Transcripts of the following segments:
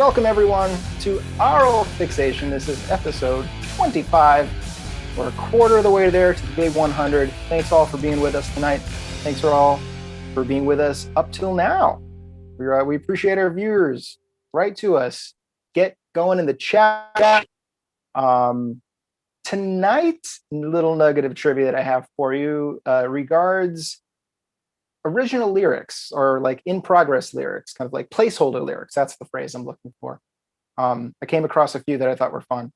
Welcome everyone to Aural Fixation. This is episode 25. We're a quarter of the way there to the big 100. Thanks all for being with us tonight. Thanks all for being with us up till now. We appreciate our viewers. Write to us. Get going in the chat. Tonight, little nugget of trivia that I have for you regards original lyrics, or like in progress lyrics, kind of like placeholder lyrics. That's the phrase I'm looking for. I came across a few that I thought were fun.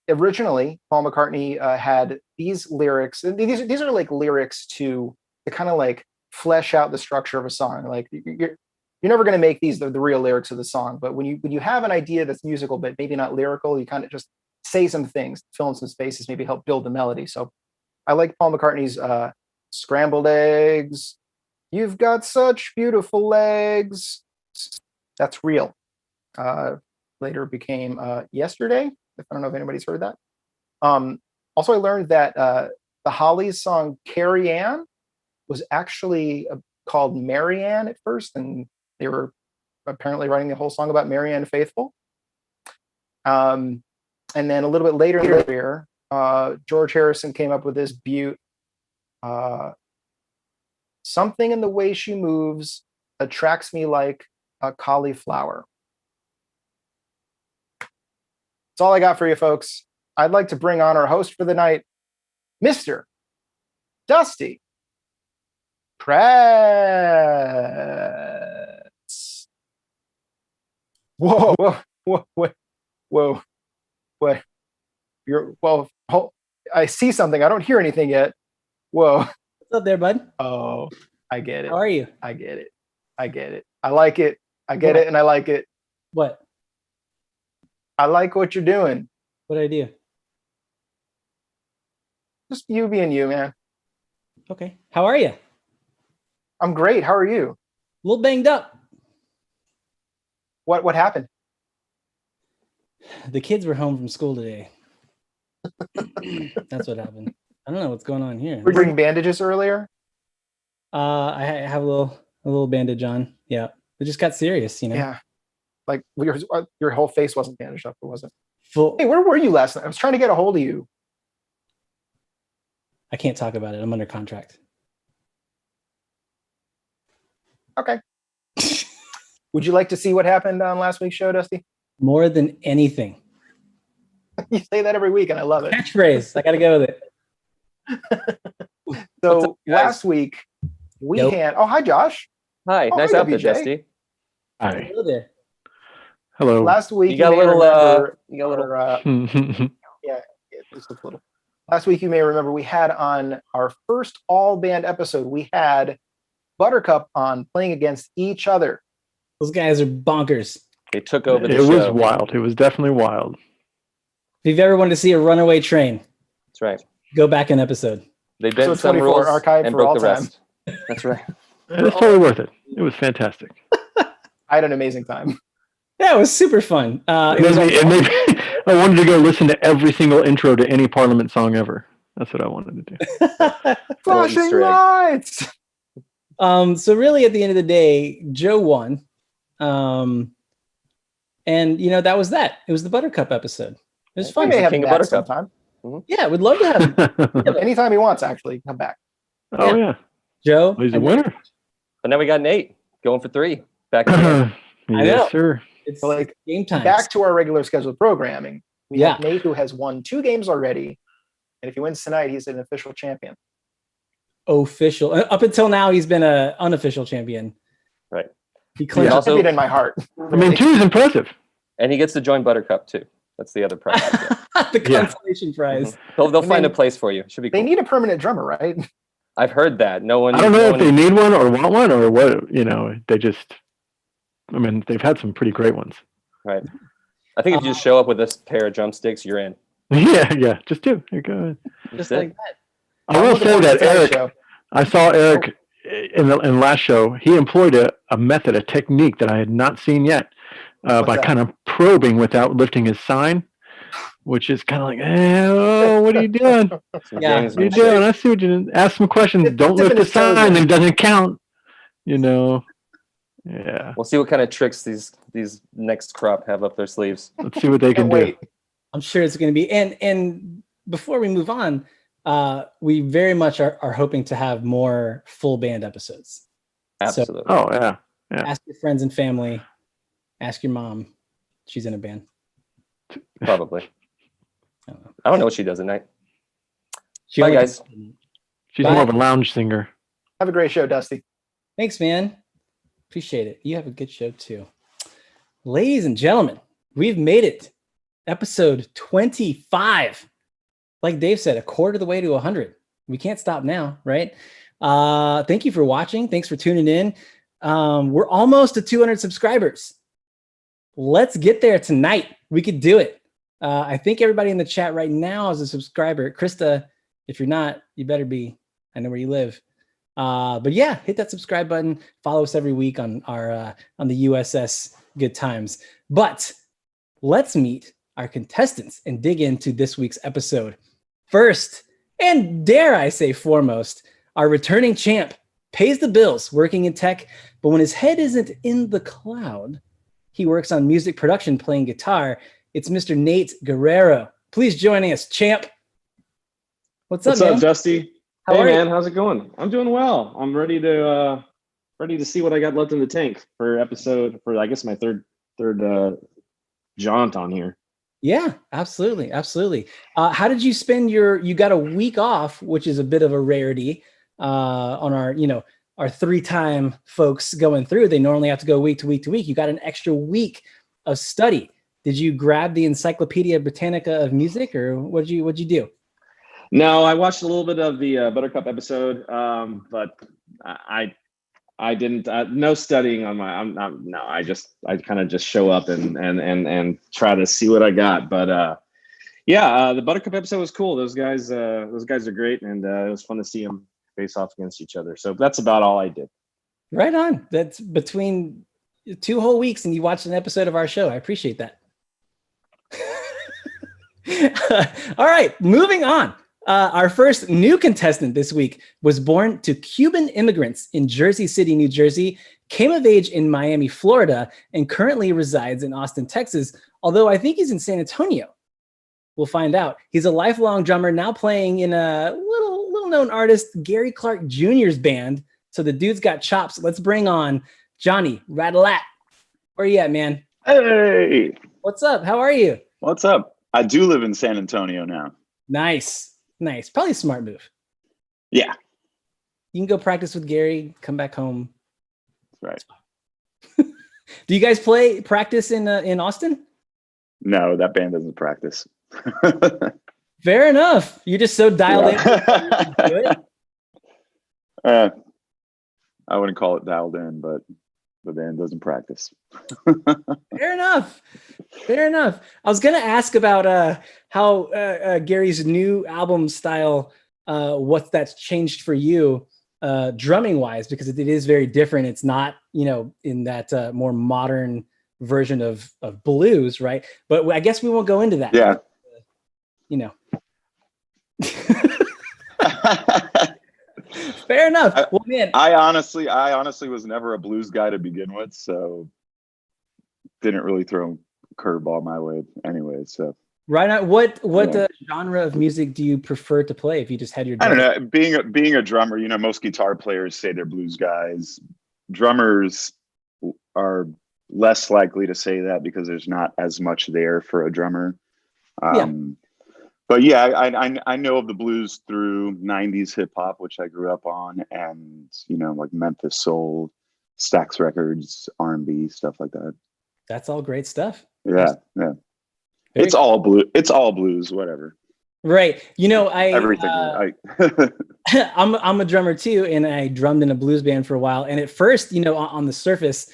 Originally, Paul McCartney had these lyrics. These are like lyrics to kind of like flesh out the structure of a song. Like you're never going to make these the real lyrics of the song, but when you have an idea that's musical but maybe not lyrical, you kind of just say some things, fill in some spaces, maybe help build the melody. So I like Paul McCartney's scrambled eggs. You've got such beautiful legs. That's real. Later became Yesterday. I don't know if anybody's heard that. Also, I learned that the Hollies song Carrie Ann was actually called Mary Ann at first, and they were apparently writing the whole song about Mary Ann Faithful. And then a little bit later in the career, George Harrison came up with this beaut. Something in the way she moves attracts me like a cauliflower. That's all I got for you, folks. I'd like to bring on our host for the night, Mr. Dusty Kratz. Whoa. What? I see something. I don't hear anything yet. Whoa. What's up there, bud? Oh, I get it. How are you? I get it. I like it. I get it, and I like it. What? I like what you're doing. What did I do? Just you being you, man. Okay. How are you? I'm great. How are you? A little banged up. What happened? The kids were home from school today. That's what happened. I don't know what's going on here. Were you bringing bandages earlier? I have a little bandage on. Yeah. It just got serious, you know. Yeah. Like your whole face wasn't bandaged up, was it? Full. Hey, where were you last night? I was trying to get a hold of you. I can't talk about it. I'm under contract. Okay. Would you like to see what happened on last week's show, Dusty? More than anything. You say that every week, and I love it. Catchphrase. I got to go with it. So up, last week we had. Oh, hi, Josh. Hi, Oh, nice hi, outfit, WJ. Dusty. Hi. Hello there. Hello. Last week You got a may little. remember You got a little. yeah, just a little. Last week, you may remember we had on our first all band episode, we had Buttercup on playing against each other. Those guys are bonkers. They took over the It show. was wild. It was definitely wild. If you've ever wanted to see a runaway train, That's right. go back an episode. They bent So some 24 rules archived and for broke all the time. rest. That's right. It's totally worth it. It was fantastic. I had an amazing time. Yeah, it was super fun. I wanted to go listen to every single intro to any Parliament song ever. That's what I wanted to do. Flashing Easter egg. lights. So really, at the end of the day, Joe won. And that was that. It was the Buttercup episode. It was We fun. may have King him of back Buttercup. sometime. Yeah, we'd love to have him. Anytime he wants, actually, come back. Oh, yeah. Joe. Well, he's a winner. But now we got Nate going for 3. Back again. know. Yes, sir. It's So, like, game time. Back to our regular scheduled programming. We have Yeah. Nate, who has won 2 games already. And if he wins tonight, he's an official champion. Official. Up until now, he's been an unofficial champion. Right. He clinched. Also- Champion in my heart. I mean, 2 is impressive. And he gets to join Buttercup too. That's the other prize. you get. the Yeah. consolation prize. They'll And find then- a place for you. Should be They cool. need a permanent drummer, right? I've heard that. No one. I don't know no if one- they need one or want one or what. They just, I mean, they've had some pretty great ones. Right. I think if you just show up with this pair of drumsticks, you're in. Yeah. Just do. Here, go ahead. Just That's it. like that. I will say that Tonight's Eric, show. I saw Eric in the last show. He employed a method, a technique that I had not seen yet, by that? kind of probing without lifting his sign, which is kind of like, oh, what are you doing? Some Yeah. What are you gamesmanship. doing? I see what you did. Ask some questions. Dip- Don't dip lift in the his toes sign. in. It doesn't count. Yeah. We'll see what kind of tricks these next crop have up their sleeves. Let's see what they can Can't do. wait. I'm sure it's going to be. And before we move on, we very much are hoping to have more full band episodes. Absolutely. Oh yeah. Ask your friends and family. Ask your mom. She's in a band. Probably. I don't know. I don't know what she does at night. She Bye, only- guys. She's Bye. more of a lounge singer. Have a great show, Dusty. Thanks, man. Appreciate it. You have a good show too. Ladies and gentlemen, we've made it. Episode 25. Like Dave said, a quarter of the way to 100. We can't stop now, right? Thank you for watching. Thanks for tuning in. We're almost to 200 subscribers. Let's get there tonight. We could do it. I think everybody in the chat right now is a subscriber. Krista, if you're not, you better be. I know where you live. But yeah, hit that subscribe button. Follow us every week on our on the USS Good Times. But let's meet our contestants and dig into this week's episode. First, and dare I say foremost, our returning champ pays the bills working in tech, but when his head isn't in the cloud, he works on music production playing guitar. It's Mr. Nate Guerrero. Please join us, champ. What's up, man? Dusty? How Hey, are you? man, how's it going? I'm doing well. I'm ready to see what I got left in the tank for I guess my third jaunt on here. Yeah, absolutely. Absolutely. How did you spend you got a week off, which is a bit of a rarity on our 3-time folks going through. They normally have to go week to week to week. You got an extra week of study. Did you grab the Encyclopedia Britannica of music, or what'd you do? No, I watched a little bit of the Buttercup episode, but I didn't. No studying on my. I kind of just show up and try to see what I got. But the Buttercup episode was cool. Those guys are great, and it was fun to see them face off against each other. So that's about all I did. Right on. That's between 2 whole weeks, and you watched an episode of our show. I appreciate that. All right, moving on. Our first new contestant this week was born to Cuban immigrants in Jersey City, New Jersey, came of age in Miami, Florida, and currently resides in Austin, Texas, although I think he's in San Antonio. We'll find out. He's a lifelong drummer, now playing in a little-known artist, Gary Clark Jr.'s band. So the dude's got chops. Let's bring on Johnny Radelat. Where you at, man? Hey, What's up? How are you? what's up? I do live in San Antonio now. Nice. Probably a smart move. Yeah, You can go practice with Gary, come back home. that's right. Do you guys practice in Austin? No, that band doesn't practice. Fair enough. You're just so dialed in. I wouldn't call it dialed in, but the band doesn't practice. Fair enough. I was gonna ask about how Gary's new album style, what that's changed for you, drumming wise, because it is very different. It's not, in that more modern version of blues, right? But I guess we won't go into that. Yeah. Fair enough. Well, man, I honestly was never a blues guy to begin with, so didn't really throw a curveball my way anyway. So right now, what Yeah. genre of music do you prefer to play if you just had your I don't know. Being a drummer, most guitar players say they're blues guys. Drummers are less likely to say that because there's not as much there for a drummer. But yeah, I know of the blues through 90s hip hop, which I grew up on, and like Memphis Soul, Stax Records, R&B, stuff like that. That's all great stuff. Yeah. It's all blues, whatever. Right. Everything. I'm a drummer too, and I drummed in a blues band for a while. And at first, on the surface,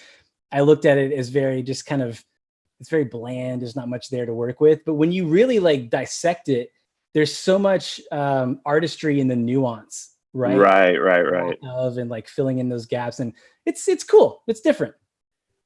I looked at it as very just kind of, it's very bland. There's not much there to work with. But when you really dissect it, there's so much artistry in the nuance, right? Right. And filling in those gaps, and it's cool. It's different.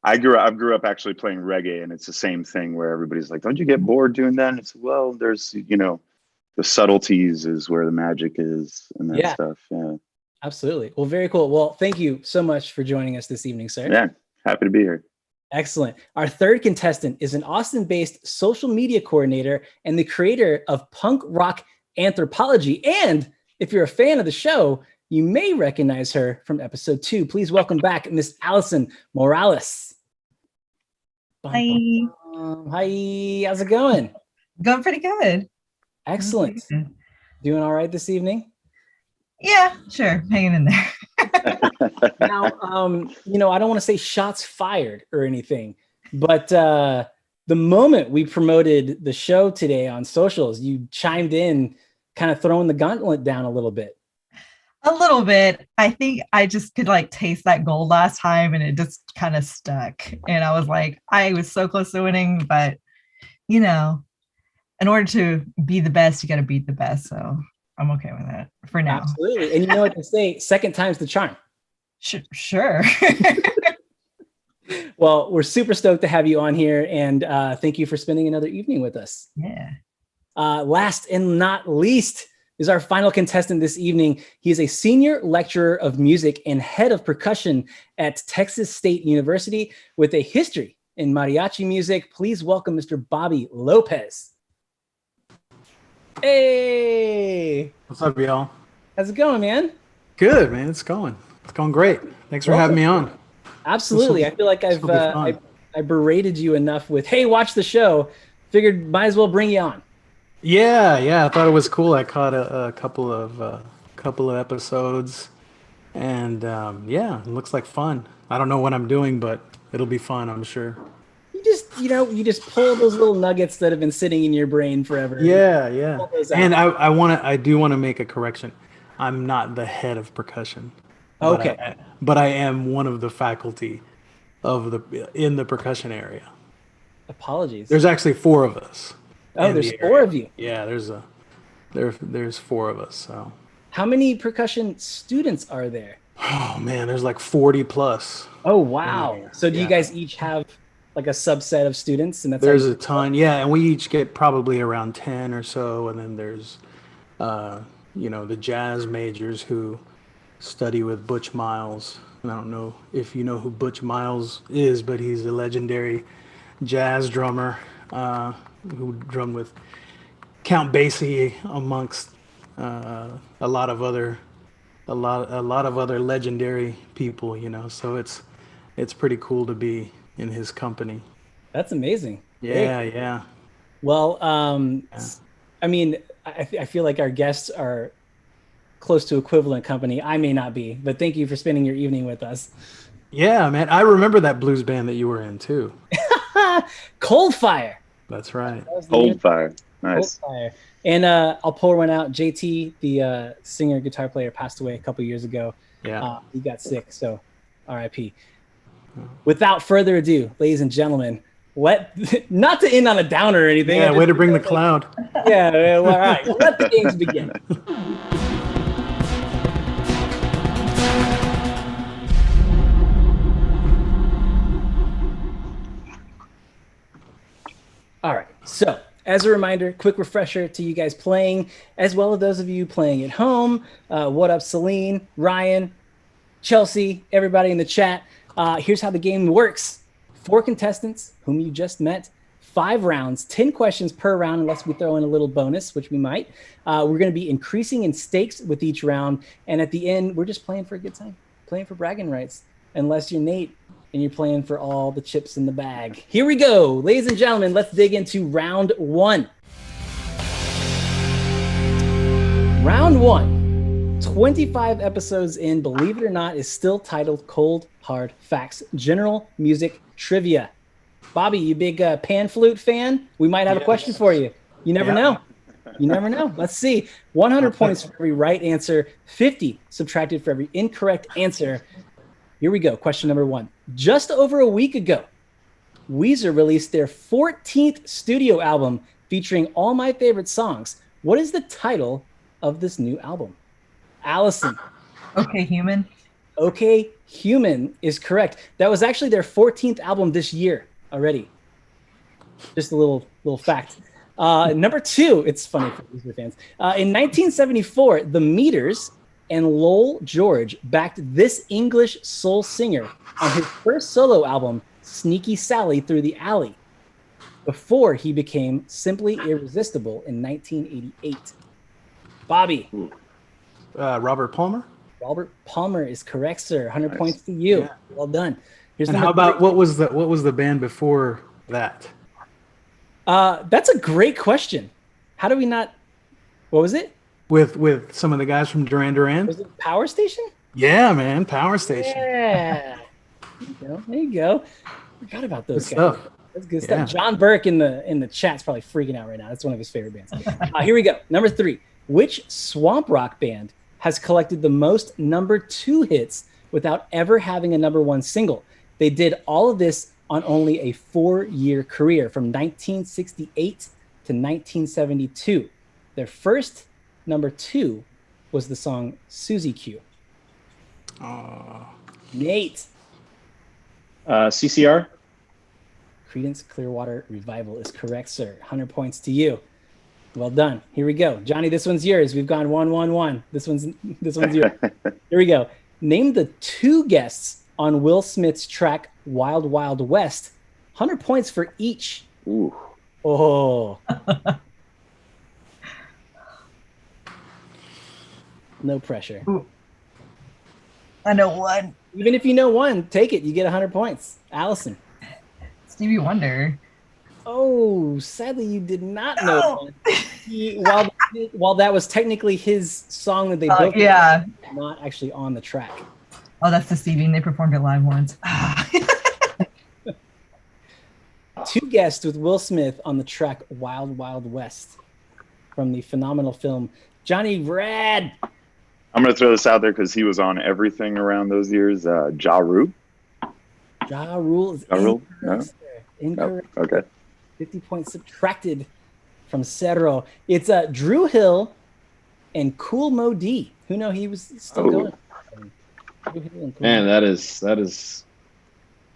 I grew up actually playing reggae, and it's the same thing where everybody's like, "Don't you get bored doing that?" And it's there's the subtleties is where the magic is, and that stuff. Yeah, absolutely. Well, very cool. Well, thank you so much for joining us this evening, sir. Yeah. Happy to be here. Excellent. Our third contestant is an Austin-based social media coordinator and the creator of punk rock Anthropology. And if you're a fan of the show, you may recognize her from episode 2. Please welcome back Miss Alison Morales. Hi. Hi, how's it going? Going pretty good. Excellent. Doing all right this evening? Yeah, sure. Hanging in there. Now, I don't want to say shots fired or anything, but the moment we promoted the show today on socials, you chimed in, kind of throwing the gauntlet down a little bit. A little bit. I think I just could taste that gold last time and it just kind of stuck. And I was like, I was so close to winning, but in order to be the best, you got to beat the best. So I'm okay with that for now. Absolutely. And you know what they say, second time's the charm. Sure. Well, we're super stoked to have you on here, and thank you for spending another evening with us. Yeah. Last and not least is our final contestant this evening. He is a senior lecturer of music and head of percussion at Texas State University with a history in mariachi music. Please welcome Mr. Bobby Lopez. Hey! What's up, y'all? How's it going, man? Good, man. It's going great. Thanks for having me on. Absolutely. I feel like I berated you enough with, hey, watch the show. Figured might as well bring you on. Yeah. I thought it was cool. I caught a couple of episodes, and it looks like fun. I don't know what I'm doing, but it'll be fun, I'm sure. You just pull those little nuggets that have been sitting in your brain forever. Yeah. And I do want to make a correction. I'm not the head of percussion. Okay. But I am one of the faculty in the percussion area. Apologies. There's actually 4 of us. Oh, there's 4 of you. Yeah, there's 4 of us. So. How many percussion students are there? Oh man, there's like 40 plus. Oh wow. So do you guys each have like a subset of students? And there's a ton. Yeah, and we each get probably around 10 or so, and then there's the jazz majors who study with Butch Miles. And I don't know if you know who Butch Miles is, but he's a legendary jazz drummer who drummed with Count Basie amongst a lot of other legendary people, So it's pretty cool to be in his company. That's amazing. Yeah. Well, I mean, I feel like our guests are close to equivalent company. I may not be, but thank you for spending your evening with us. Yeah, man. I remember that blues band that you were in too. Cold Fire. That's right. Cold Fire. Nice. Cold Fire. And I'll pour one out. JT, the singer guitar player, passed away a couple years ago. Yeah. He got sick, so RIP. Without further ado, ladies and gentlemen, not to end on a downer or anything. Yeah, way to bring the cloud. Yeah, well, all right. Let the games begin. All right, so as a reminder, quick refresher to you guys playing, as well as those of you playing at home. What up, Celine, Ryan, Chelsea, everybody in the chat. Here's how the game works. 4 contestants whom you just met, 5 rounds, 10 questions per round, unless we throw in a little bonus, which we might. We're going to be increasing in stakes with each round. And at the end, we're just playing for a good time, playing for bragging rights, unless you're Nate and you're playing for all the chips in the bag. Here we go. Ladies and gentlemen, let's dig into round 1. Round 1, 25 episodes in, believe it or not, is still titled Cold Hard Facts, General Music Trivia. Bobby, you big pan flute fan? We might have a question for you. You never know. You never know. Let's see. 100 points for every right answer, 50 subtracted for every incorrect answer. Here we go. Question number 1. Just over a week ago, Weezer released their 14th studio album featuring all my favorite songs. What is the title of this new album? Allison. Okay, Human. Okay, Human is correct. That was actually their 14th album this year already. Just a little fact. Number 2, it's funny for Weezer fans. In 1974, The Meters and Lowell George backed this English soul singer on his first solo album, Sneaky Sally Through the Alley, before he became Simply Irresistible in 1988? Bobby. Robert Palmer. Robert Palmer is correct, sir. 100 Nice. points to you. Yeah. Well done. Here's And number how about three. what was the band before that? That's a great question. How do we not? What was it? With some of the guys from Duran Duran? Was it Power Station? Yeah, man, Power Station. Yeah. There you go. There you go. Forgot about those Good guys. stuff. That's good Yeah. stuff. John Burke in the chat's probably freaking out right now. That's one of his favorite bands. Here we go. Number 3. Which swamp rock band has collected the most number 2 hits without ever having a number 1 single? They did all of this on only a 4-year career from 1968 to 1972. Their first number 2 was the song Susie Q. Nate. CCR. Creedence Clearwater Revival is correct, sir. 100 points to you. Well done. Here we go. Johnny, this one's yours. We've gone 1-1-1. This one's yours. Here we go. Name the 2 guests on Will Smith's track Wild Wild West. 100 points for each. Ooh. Oh. No pressure. Ooh. I know one. Even if you know one, take it. You get 100 points. Allison. Stevie Wonder. Oh, sadly, you did not know No. one. While that was technically his song that they built, Yeah. not actually on the track. Oh, that's deceiving. They performed it live once. 2 guests with Will Smith on the track Wild Wild West from the phenomenal film Johnny Rad. I'm going to throw this out there because he was on everything around those years. Ja Rule. Ja Rule is Ja Rule? incorrect, No? sir. Incorrect. Oh, okay. 50 points subtracted from Cerro. It's Drew Hill and Cool Mo D. Who know he was still Oh. going? Drew Hill and Cool Man, Mo. that is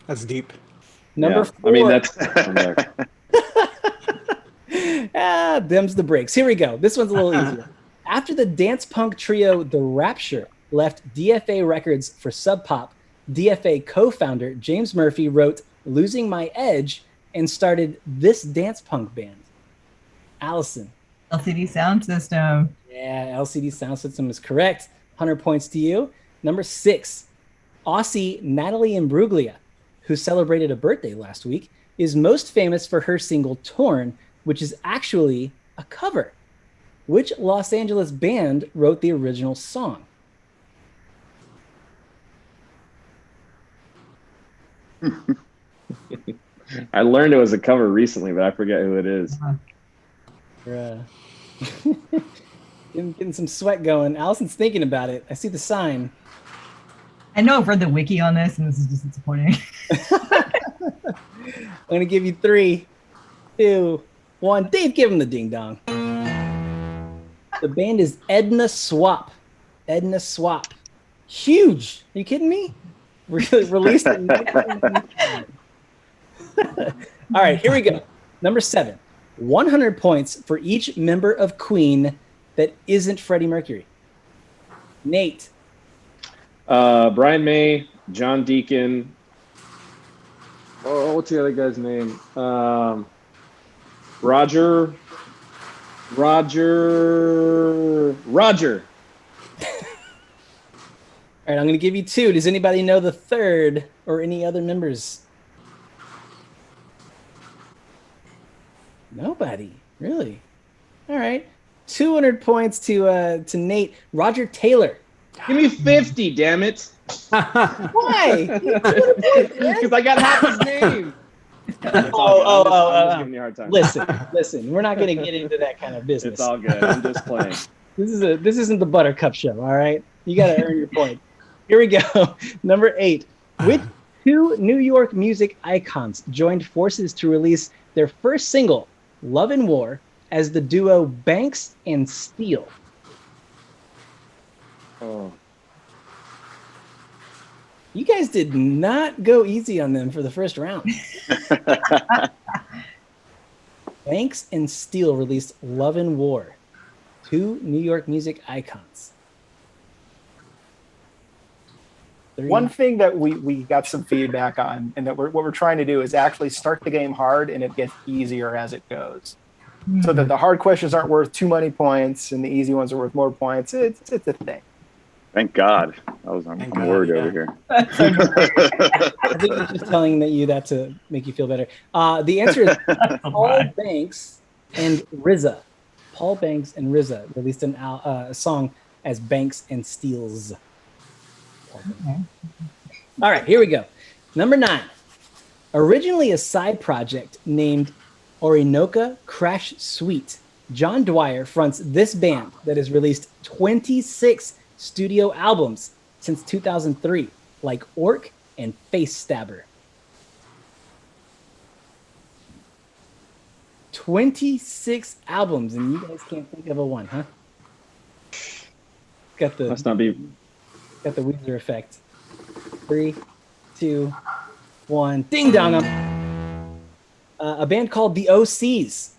That's deep. Number yeah. 4. I mean, that's Them's the breaks. Here we go. This one's a little easier. After the dance punk trio The Rapture left DFA Records for Sub Pop, DFA co-founder James Murphy wrote Losing My Edge and started this dance punk band. Allison. LCD Sound System. Yeah, LCD Sound System is correct. 100 points to you. Number 6, Aussie Natalie Imbruglia, who celebrated a birthday last week, is most famous for her single Torn, which is actually a cover. Which Los Angeles band wrote the original song? I learned it was a cover recently, but I forget who it is. You're, getting some sweat going. Allison's thinking about it. I see the sign. I know I've read the wiki on this, and this is just disappointing. I'm going to give you 3, 2, 1. Dave, give him the ding dong. The band is Edna Swap. Edna Swap. Huge. Are you kidding me? Released in 1999. All right, here we go. Number 7. 100 points for each member of Queen that isn't Freddie Mercury. Nate. Brian May, John Deacon. Oh, what's the other guy's name? Roger. All right, I'm going to give you 2. Does anybody know the 3rd or any other members? Nobody, really. All right, 200 points to Nate. Roger Taylor. Give me 50, damn it. Why? Because I got half his name. I'm just giving you a hard time. Listen. We're not going to get into that kind of business. It's all good. I'm just playing. This isn't the Buttercup show, all right? You got to earn your point. Here we go. Number 8. Which 2 New York music icons joined forces to release their first single, Love and War, as the duo Banks and Steele? Oh. You guys did not go easy on them for the first round. Banks and Steele released Love and War, 2 New York music icons. One thing that we got some feedback on, and that what we're trying to do is actually start the game hard, and it gets easier as it goes, so that the hard questions aren't worth too many points, and the easy ones are worth more points. It's a thing. Thank God. I'm worried over here. I think I'm just telling you that to make you feel better. The answer is Paul Banks and RZA. Paul Banks and RZA released a song as Banks and Steels. All right, here we go. Number 9. Originally a side project named Orinoco Crash Suite, John Dwyer fronts this band that has released 26 studio albums since 2003, like Orc and Face Stabber. 26 albums, and you guys can't think of a one, huh? Must not be. Got the Weezer effect. 3, 2, 1. Ding dong 'em. A band called the OCs.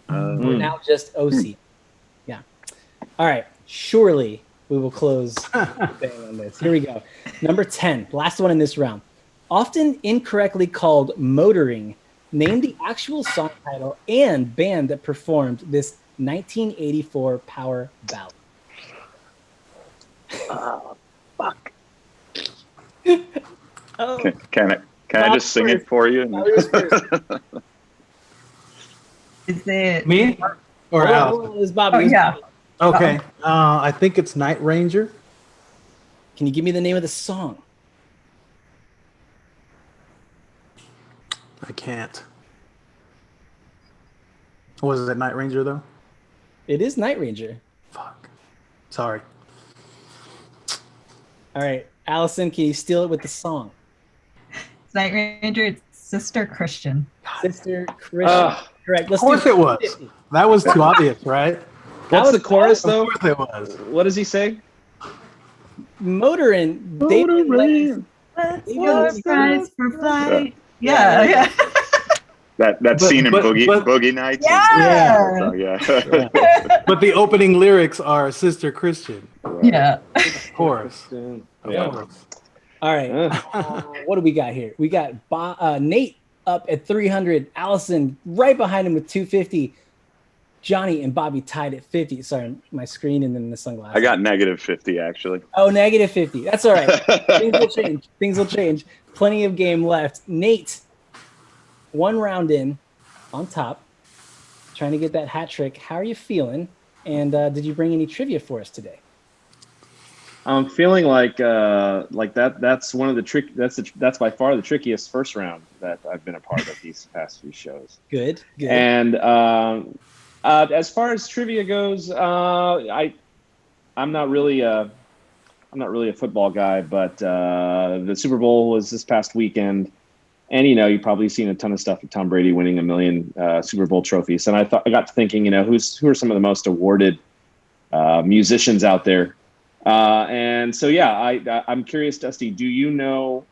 We're now just OC. Yeah. All right. Surely we will close the on this. Here we go. Number 10. Last one in this round. Often incorrectly called Motoring. Name the actual song title and band that performed this 1984 power ballad. Oh, fuck. Oh. Can I just sing it for you? Is it Me or Al? It was Bobby. Oh, yeah. Okay. I think it's Night Ranger. Can you give me the name of the song? I can't. Was it Night Ranger though? It is Night Ranger. Fuck. Sorry. All right, Allison, can you steal it with the song? It's Night Ranger? It's Sister Christian. Sister Christian. Correct. Let's Of course it was. 50. That was too obvious, right? What's the chorus Of though? course it was. What does he say? Motorin'. David Letty's. Your prize for flight. Yeah. That scene in Boogie Nights. Yeah. Yeah. But the opening lyrics are Sister Christian. Yeah. Of course. Yeah. All right. What do we got here? We got Nate up at 300. Allison right behind him with 250. Johnny and Bobby tied at 50. Sorry, my screen and then the sunglasses. I got -50 actually. Oh, -50. That's all right. Things will change. Things will change. Plenty of game left. Nate, one round in, on top, trying to get that hat trick. How are you feeling? And did you bring any trivia for us today? I'm feeling like that. That's one of the trick. That's by far the trickiest first round that I've been a part of these past few shows. Good. And as far as trivia goes, I'm not really a football guy, but the Super Bowl was this past weekend, and you've probably seen a ton of stuff with Tom Brady winning 1 million Super Bowl trophies. And I got to thinking, who are some of the most awarded musicians out there? And so I'm curious, Dusty, do you know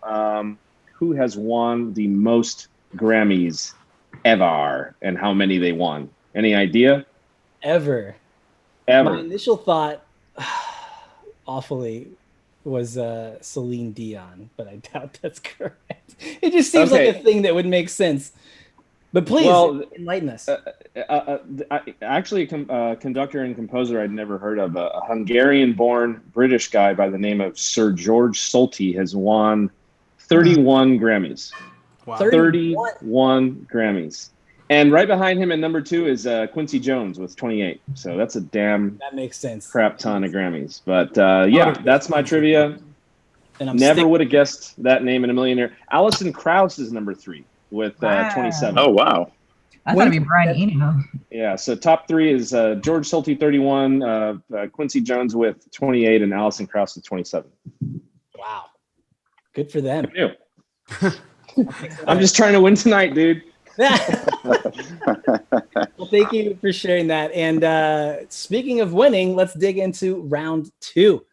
who has won the most Grammys ever, and how many they won? Any idea? Ever. My initial thought, awfully, was Celine Dion, but I doubt that's correct. It just seems like a thing that would make sense. But please, enlighten us. Actually, a conductor and composer I'd never heard of, a Hungarian-born British guy by the name of Sir George Solti has won 31 Grammys. Wow. 31 Grammys. And right behind him at number 2 is Quincy Jones with 28. So that's a damn that makes sense. Crap ton of Grammys. But that's my trivia. And I'm never would have guessed that name in a million years. Alison Krauss is number 3 with 27. Oh wow! I thought it'd be Brian Eno. Yeah. So top 3 is George Solti 31, Quincy Jones with 28, and Alison Krauss with 27. Wow. Good for them. I'm just trying to win tonight, dude. Well, thank you for sharing that. And speaking of winning, let's dig into round 2.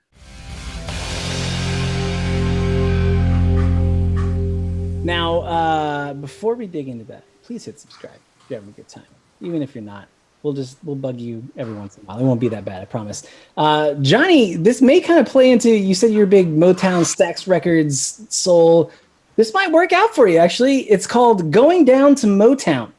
Now, before we dig into that, please hit subscribe if you're having a good time. Even if you're not, We'll bug you every once in a while. It won't be that bad, I promise. Johnny, this may kind of play into, you said you're a big Motown, Stax Records, soul. This might work out for you, actually. It's called Going Down to Motown.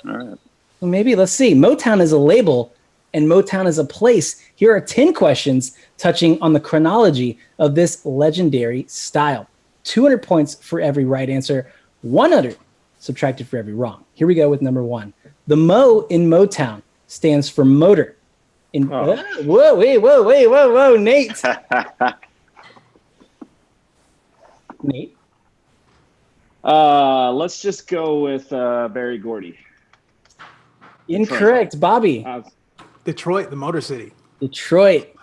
All right. Well, maybe, let's see. Motown is a label and Motown is a place. Here are 10 questions touching on the chronology of this legendary style. 200 points for every right answer, 100 subtracted for every wrong. Here we go with number 1. The Mo in Motown stands for motor. Whoa, Nate. Nate. Let's just go with Barry Gordy. Incorrect, Bobby. Detroit, the Motor City. Detroit.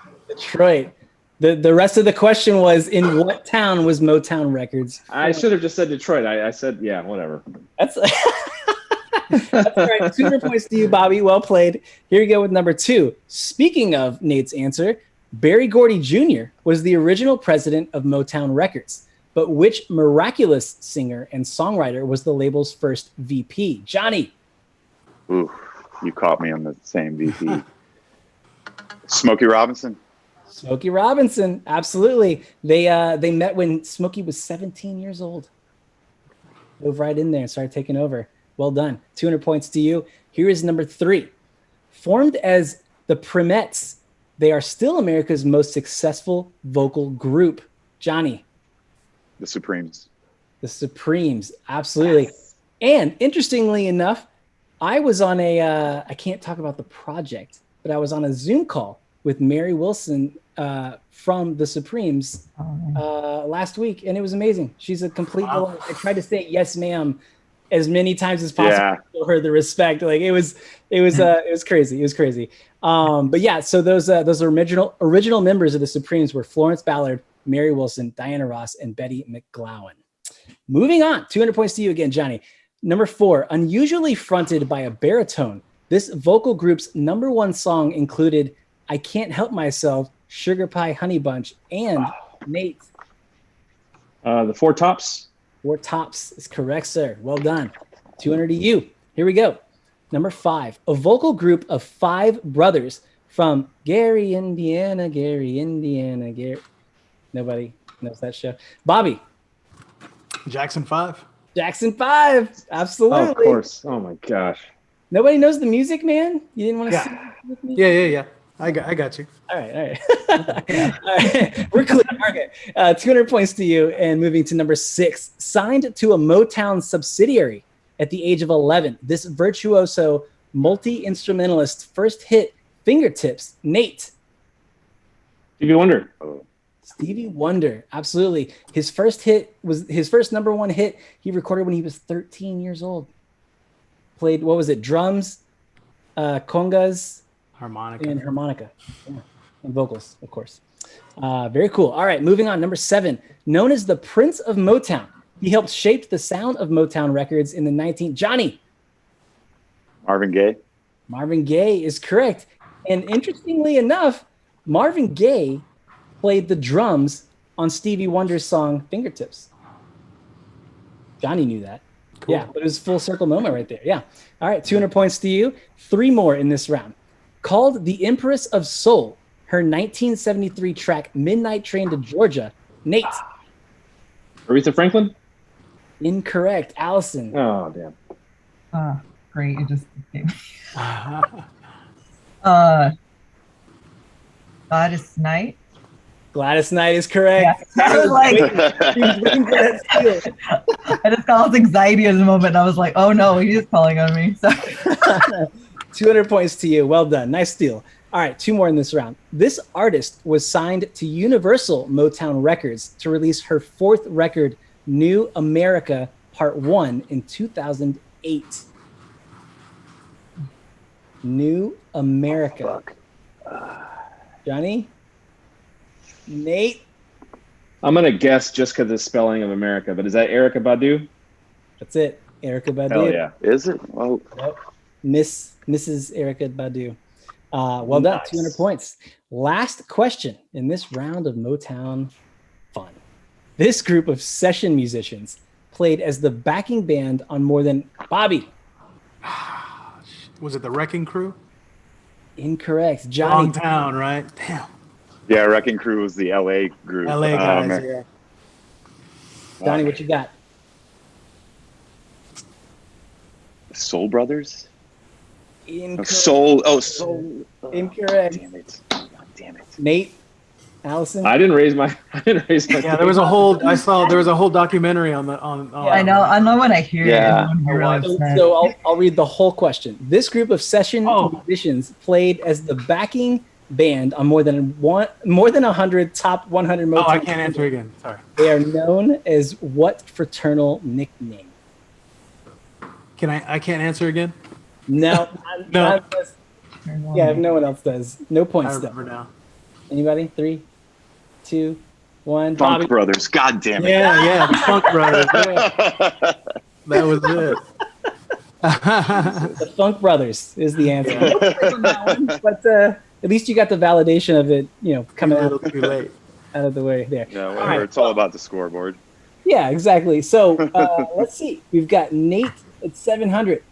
The rest of the question was, in what town was Motown Records? I should have just said Detroit. I said, yeah, whatever. That's that's all right. 200 points to you, Bobby. Well played. Here you go with number 2. Speaking of Nate's answer, Barry Gordy Jr. was the original president of Motown Records. But which miraculous singer and songwriter was the label's first VP? Johnny. Ooh, you caught me on the same VP. Smokey Robinson. Smokey Robinson, absolutely. They met when Smokey was 17 years old. Dove right in there and started taking over. Well done. 200 points to you. Here is number 3. Formed as the Primettes, they are still America's most successful vocal group. Johnny. The Supremes. The Supremes, absolutely. Yes. And interestingly enough, I was on I can't talk about the project, but I was on a Zoom call with Mary Wilson from the Supremes last week, and it was amazing. She's a complete. Wow. I tried to say yes, ma'am, as many times as possible. Yeah. To show her the respect. Like it was crazy. It was crazy. But yeah, so those original members of the Supremes were Florence Ballard, Mary Wilson, Diana Ross, and Betty McGlowan. Moving on, 200 points to you again, Johnny. Number 4, unusually fronted by a baritone, this vocal group's number 1 song included I Can't Help Myself, Sugar Pie Honey Bunch, and Nate. The Four Tops. Four Tops is correct, sir. Well done. 200 to you. Here we go. Number 5, a vocal group of 5 brothers from Gary, Indiana. Nobody knows that show. Bobby. Jackson 5. Jackson 5. Absolutely. Oh, of course. Oh my gosh. Nobody knows the music, man? You didn't want to sing with me? Yeah. I got you. All right. All right. We're clear. Okay. 200 points to you. And moving to number 6, signed to a Motown subsidiary at the age of 11. This virtuoso multi-instrumentalist first hit, Fingertips. Nate. Stevie Wonder. Stevie Wonder, absolutely. His first number 1 hit he recorded when he was 13 years old. Played, what was it, drums, congas, harmonica, yeah. And vocals, of course. Very cool. All right, moving on. Number 7, known as the Prince of Motown. He helped shape the sound of Motown Records in the Johnny. Marvin Gaye. Marvin Gaye is correct. And interestingly enough, Marvin Gaye played the drums on Stevie Wonder's song Fingertips. Johnny knew that. Cool. Yeah, but it was a full circle moment right there. Yeah. All right, 200 points to you. 3 more in this round. Called the Empress of Soul, her 1973 track Midnight Train to Georgia. Nate. Aretha Franklin? Incorrect. Alison. Oh, damn. Great. It just came. Gladys Knight. Gladys Knight is correct. Yeah. I was like, I just got all this anxiety in the moment. And I was like, oh no, he's calling on me. So 200 points to you. Well done. Nice steal. All right, 2 more in this round. This artist was signed to Universal Motown Records to release her 4th record, New America Part 1, in 2008. New America. Johnny? Nate? I'm going to guess just because of the spelling of America, but is that Erykah Badu? That's it. Erykah Badu. Hell yeah. Is it? Oh. Yep. Mrs. Erykah Badu. Well done. Nice. 200 points. Last question in this round of Motown fun. This group of session musicians played as the backing band on more than Bobby. Was it the Wrecking Crew? Incorrect. Johnny. Wrong town, right? Damn. Yeah, Wrecking Crew was the LA group. LA guys, yeah. Johnny, what you got? Soul Brothers? Incorrect. Soul. Incorrect. Damn it. God damn it. Nate, Allison. I didn't raise my. Yeah, there was a whole. I saw there was a whole documentary on the on. I know when I hear Yeah. it. I'm really upset. So I'll read the whole question. This group of session musicians played as the backing band on more than 100 top 100 Motown. Oh, I can't answer again. Sorry. They are known as what fraternal nickname? Can I can't answer again. No. No. Yeah, if no one else does. No I points though. remember now. Anybody? 3, 2, 1. Funk Bobby. Brothers. God damn it. Yeah, the Funk Brothers. Yeah. That was it. The Funk Brothers is the answer. No points on that one, but at least you got the validation of it, coming a little out too late. of the way there. No, All whatever. right. It's all about the scoreboard. Yeah, exactly. So let's see. We've got Nate at 700,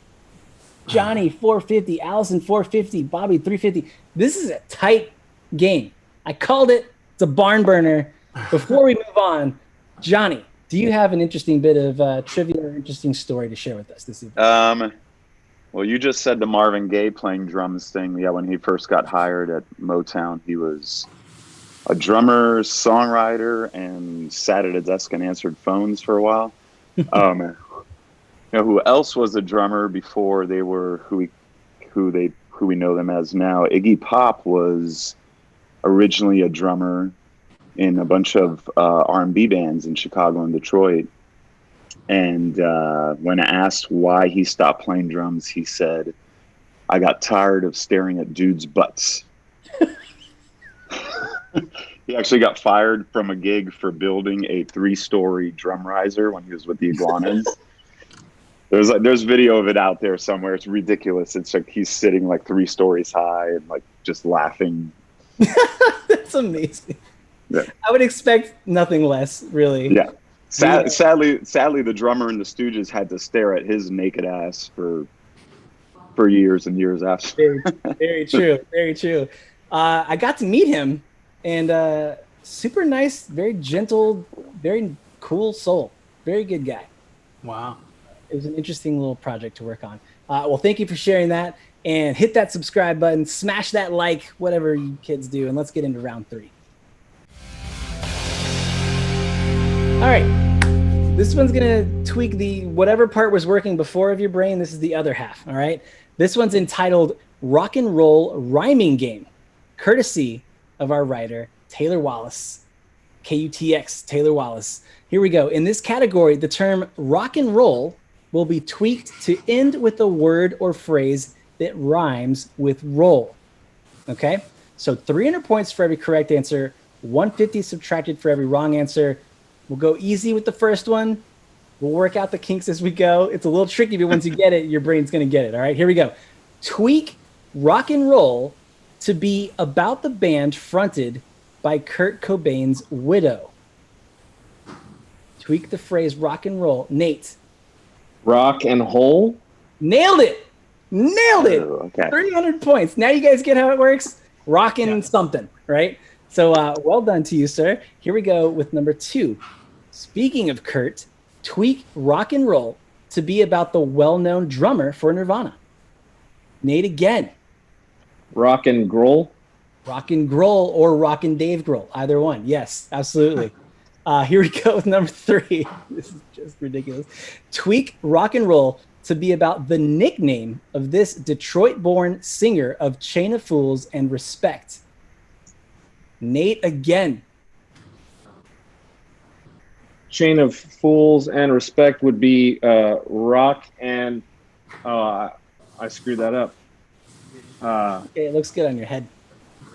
Johnny 450, Allison 450, Bobby 350. This is a tight game. I called it. It's a barn burner. Before we move on, Johnny, do you have an interesting bit of trivia or interesting story to share with us this evening? Well, you just said the Marvin Gaye playing drums thing. Yeah, when he first got hired at Motown, he was a drummer, songwriter, and sat at a desk and answered phones for a while. Who else was a drummer before they were who we know them as now? Iggy Pop was originally a drummer in a bunch of R&B bands in Chicago and Detroit. And when asked why he stopped playing drums, he said, "I got tired of staring at dudes' butts." He actually got fired from a gig for building a 3-story drum riser when he was with the Iguanas. There's video of it out there somewhere. It's ridiculous. It's like he's sitting like 3 stories high and like just laughing. That's amazing. Yeah. I would expect nothing less, really. Yeah. Sadly, the drummer in the Stooges had to stare at his naked ass for years and years after. Very true. Very true. I got to meet him, and super nice, very gentle, very cool soul. Very good guy. Wow. It was an interesting little project to work on. Well, thank you for sharing that, and hit that subscribe button, smash that like, whatever you kids do, and let's get into round 3. All right, this one's gonna tweak the whatever part was working before of your brain. This is the other half, all right? This one's entitled Rock and Roll Rhyming Game, courtesy of our writer, Taylor Wallace, KUTX, Taylor Wallace. Here we go. In this category, the term rock and roll will be tweaked to end with a word or phrase that rhymes with roll, okay? So 300 points for every correct answer, 150 subtracted for every wrong answer. We'll go easy with the first one. We'll work out the kinks as we go. It's a little tricky, but once you get it, your brain's going to get it. All right, here we go. Tweak rock and roll to be about the band fronted by Kurt Cobain's widow. Tweak the phrase rock and roll. Nate. Rock and hole. Nailed it. Nailed it. Oh, okay. 300 points. Now you guys get how it works? Rocking something, right? So well done to you, sir. Here we go with number 2. Speaking of Kurt, tweak rock and roll to be about the well-known drummer for Nirvana. Nate again. Rock and groll. Rock and Grohl or Rock and Dave Grohl. Either one. Yes, absolutely. Here we go with number 3. This is just ridiculous. Tweak rock and roll to be about the nickname of this Detroit-born singer of Chain of Fools and Respect. Nate again. Chain of Fools and Respect would be rock and I screwed that up. Okay, it looks good on your head.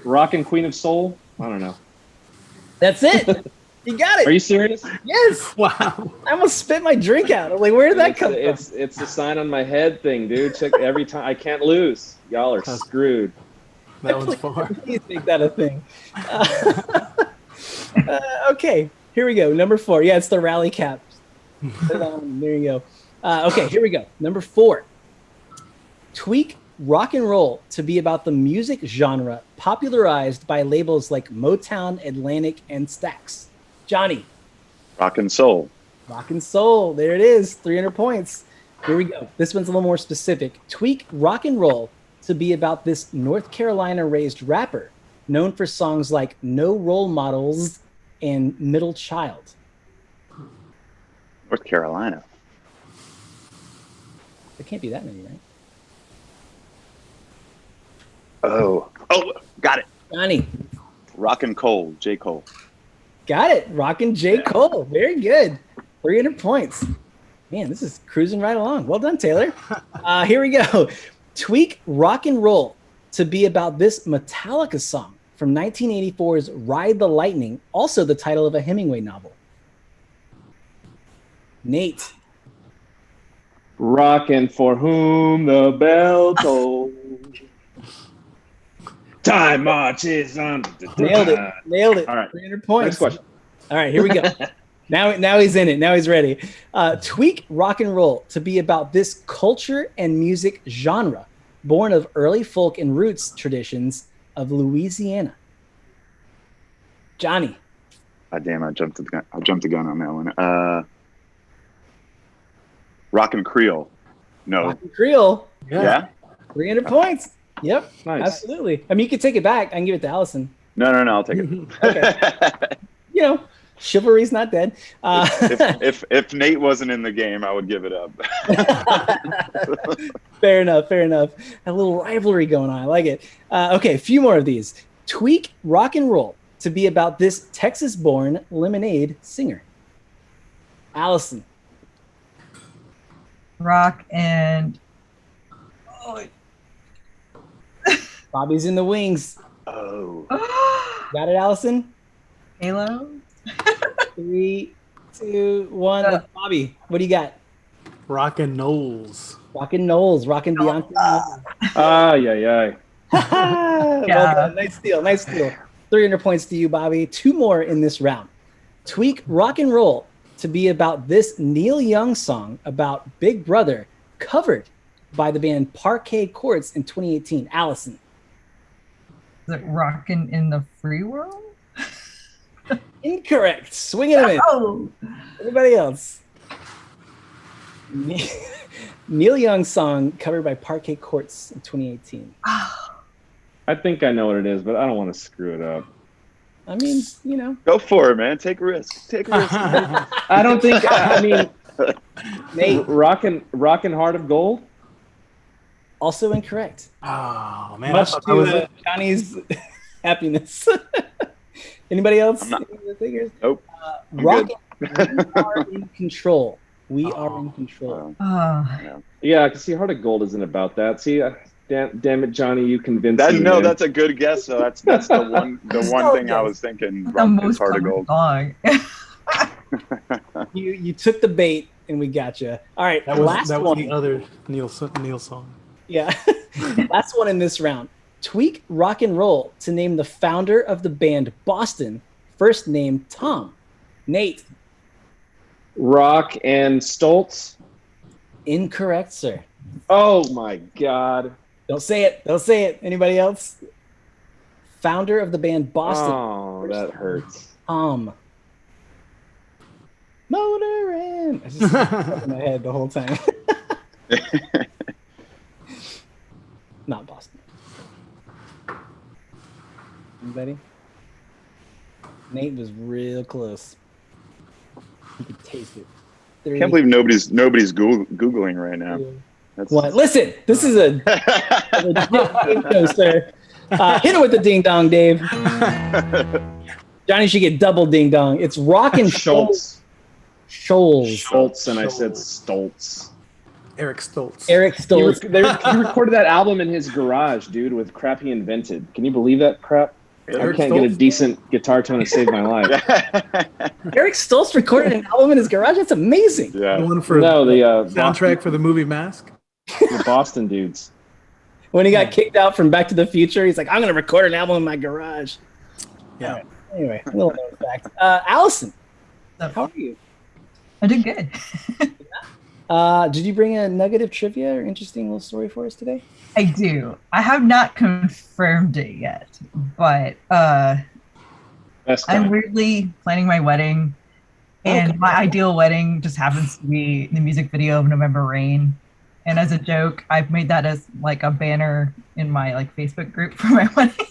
Rock and Queen of Soul. I don't know. That's it. You got it. Are you serious? Yes. Wow. I almost spit my drink out. I'm like, where did that come from? It's the sign on my head thing, dude. Check every time. I can't lose. Y'all are screwed. That one's far. Please make that a thing. Okay, here we go. Number 4. Yeah, it's the rally cap. There you go. Okay, here we go. Number 4. Tweak rock and roll to be about the music genre popularized by labels like Motown, Atlantic, and Stax? Johnny. Rock and soul. Rock and soul. There it is. 300 points. Here we go. This one's a little more specific. Tweak rock and roll to be about this North Carolina-raised rapper known for songs like No Role Models and Middle Child. North Carolina. There can't be that many, right? Oh, got it. Johnny. Rock and Cole, J. Cole. Got it. Rockin' J. Cole. Very good. 300 points. Man, this is cruising right along. Well done, Taylor. Here we go. Tweak rock and roll to be about this Metallica song from 1984's Ride the Lightning, also the title of a Hemingway novel. Nate. Rockin' for whom the bell tolls. Time marches on. Nailed it. Nailed it. All right. 300 points. Next question. All right, here we go. Now he's in it. Now he's ready. Tweak rock and roll to be about this culture and music genre born of early folk and roots traditions of Louisiana. Johnny. God damn, I jumped the gun on that one. Rock and Creole. No. Rock and Creole. Yeah. 300 points. Yep. Nice. Absolutely. I mean, you can take it back. I can give it to Allison. No, I'll take it. Okay. You know, chivalry's not dead. If Nate wasn't in the game, I would give it up. Fair enough. A little rivalry going on. I like it. Okay, a few more of these. Tweak rock and roll to be about this Texas-born Lemonade singer. Allison. Rock and Bobby's in the wings. Oh. Got it, Allison? Halo. 3, 2, 1. Bobby, what do you got? Rockin' Knowles. Rockin' Knowles. Rockin' Beyonce. Yeah. Well done. Nice steal. 300 points to you, Bobby. 2 more in this round. Tweak rock and roll to be about this Neil Young song about Big Brother, covered by the band Parquet Courts in 2018. Allison. Is it Rockin' in the Free World? Incorrect. Swing it in. Oh. Anybody else? Neil Young song covered by Parquet Courts in 2018. I think I know what it is, but I don't want to screw it up. I mean, you know. Go for it, man. Take a risk. I don't think. I mean, Nate. Rockin' Heart of Gold. Also incorrect. Oh man, Much I thought that was to it. Johnny's happiness. Anybody else? Nope. I'm Rock. We are in control. We are in control. Yeah, I can see Heart of Gold isn't about that. See, damn it, Johnny, you convinced me. No, man. that's a good guess. So that's the one thing I was thinking. The most Heart of Gold. song. You took the bait and we got you. All right, That was last one. the other Neil song. Yeah. Last one in this round. Tweak rock and roll to name the founder of the band Boston, first name Tom. Nate. Rock and Stoltz. Incorrect, sir. Oh my God. Don't say it. Anybody else? Founder of the band Boston. Oh, that hurts. Tom. Motorin. I just stuck in my head the whole time. Not Boston. Anybody? Nate was real close. You could taste it. I can't believe nobody's Googling right now. That's... What? Listen, this is a legit game show, sir. Hit it with the ding dong, Dave. Johnny should get double ding dong. It's Rock and Schultz. Scholes. And I said Stoltz. Eric Stoltz. He recorded that album in his garage, dude, with crap he invented. Can you believe that crap? I can't get a decent guitar tone to save my life. Eric Stoltz recorded an album in his garage? That's amazing. Yeah. The one for the soundtrack for the movie Mask. The Boston dudes. When he got kicked out from Back to the Future, he's like, I'm going to record an album in my garage. Yeah. Right. Anyway, a little known fact. Allison, how are you? I did good. Did you bring a nugget of trivia or interesting little story for us today? I do. I have not confirmed it yet, but Best I'm time. weirdly planning my wedding, and Okay. my ideal wedding just happens to be the music video of November Rain. And as a joke, I've made that as like a banner in my like Facebook group for my wedding.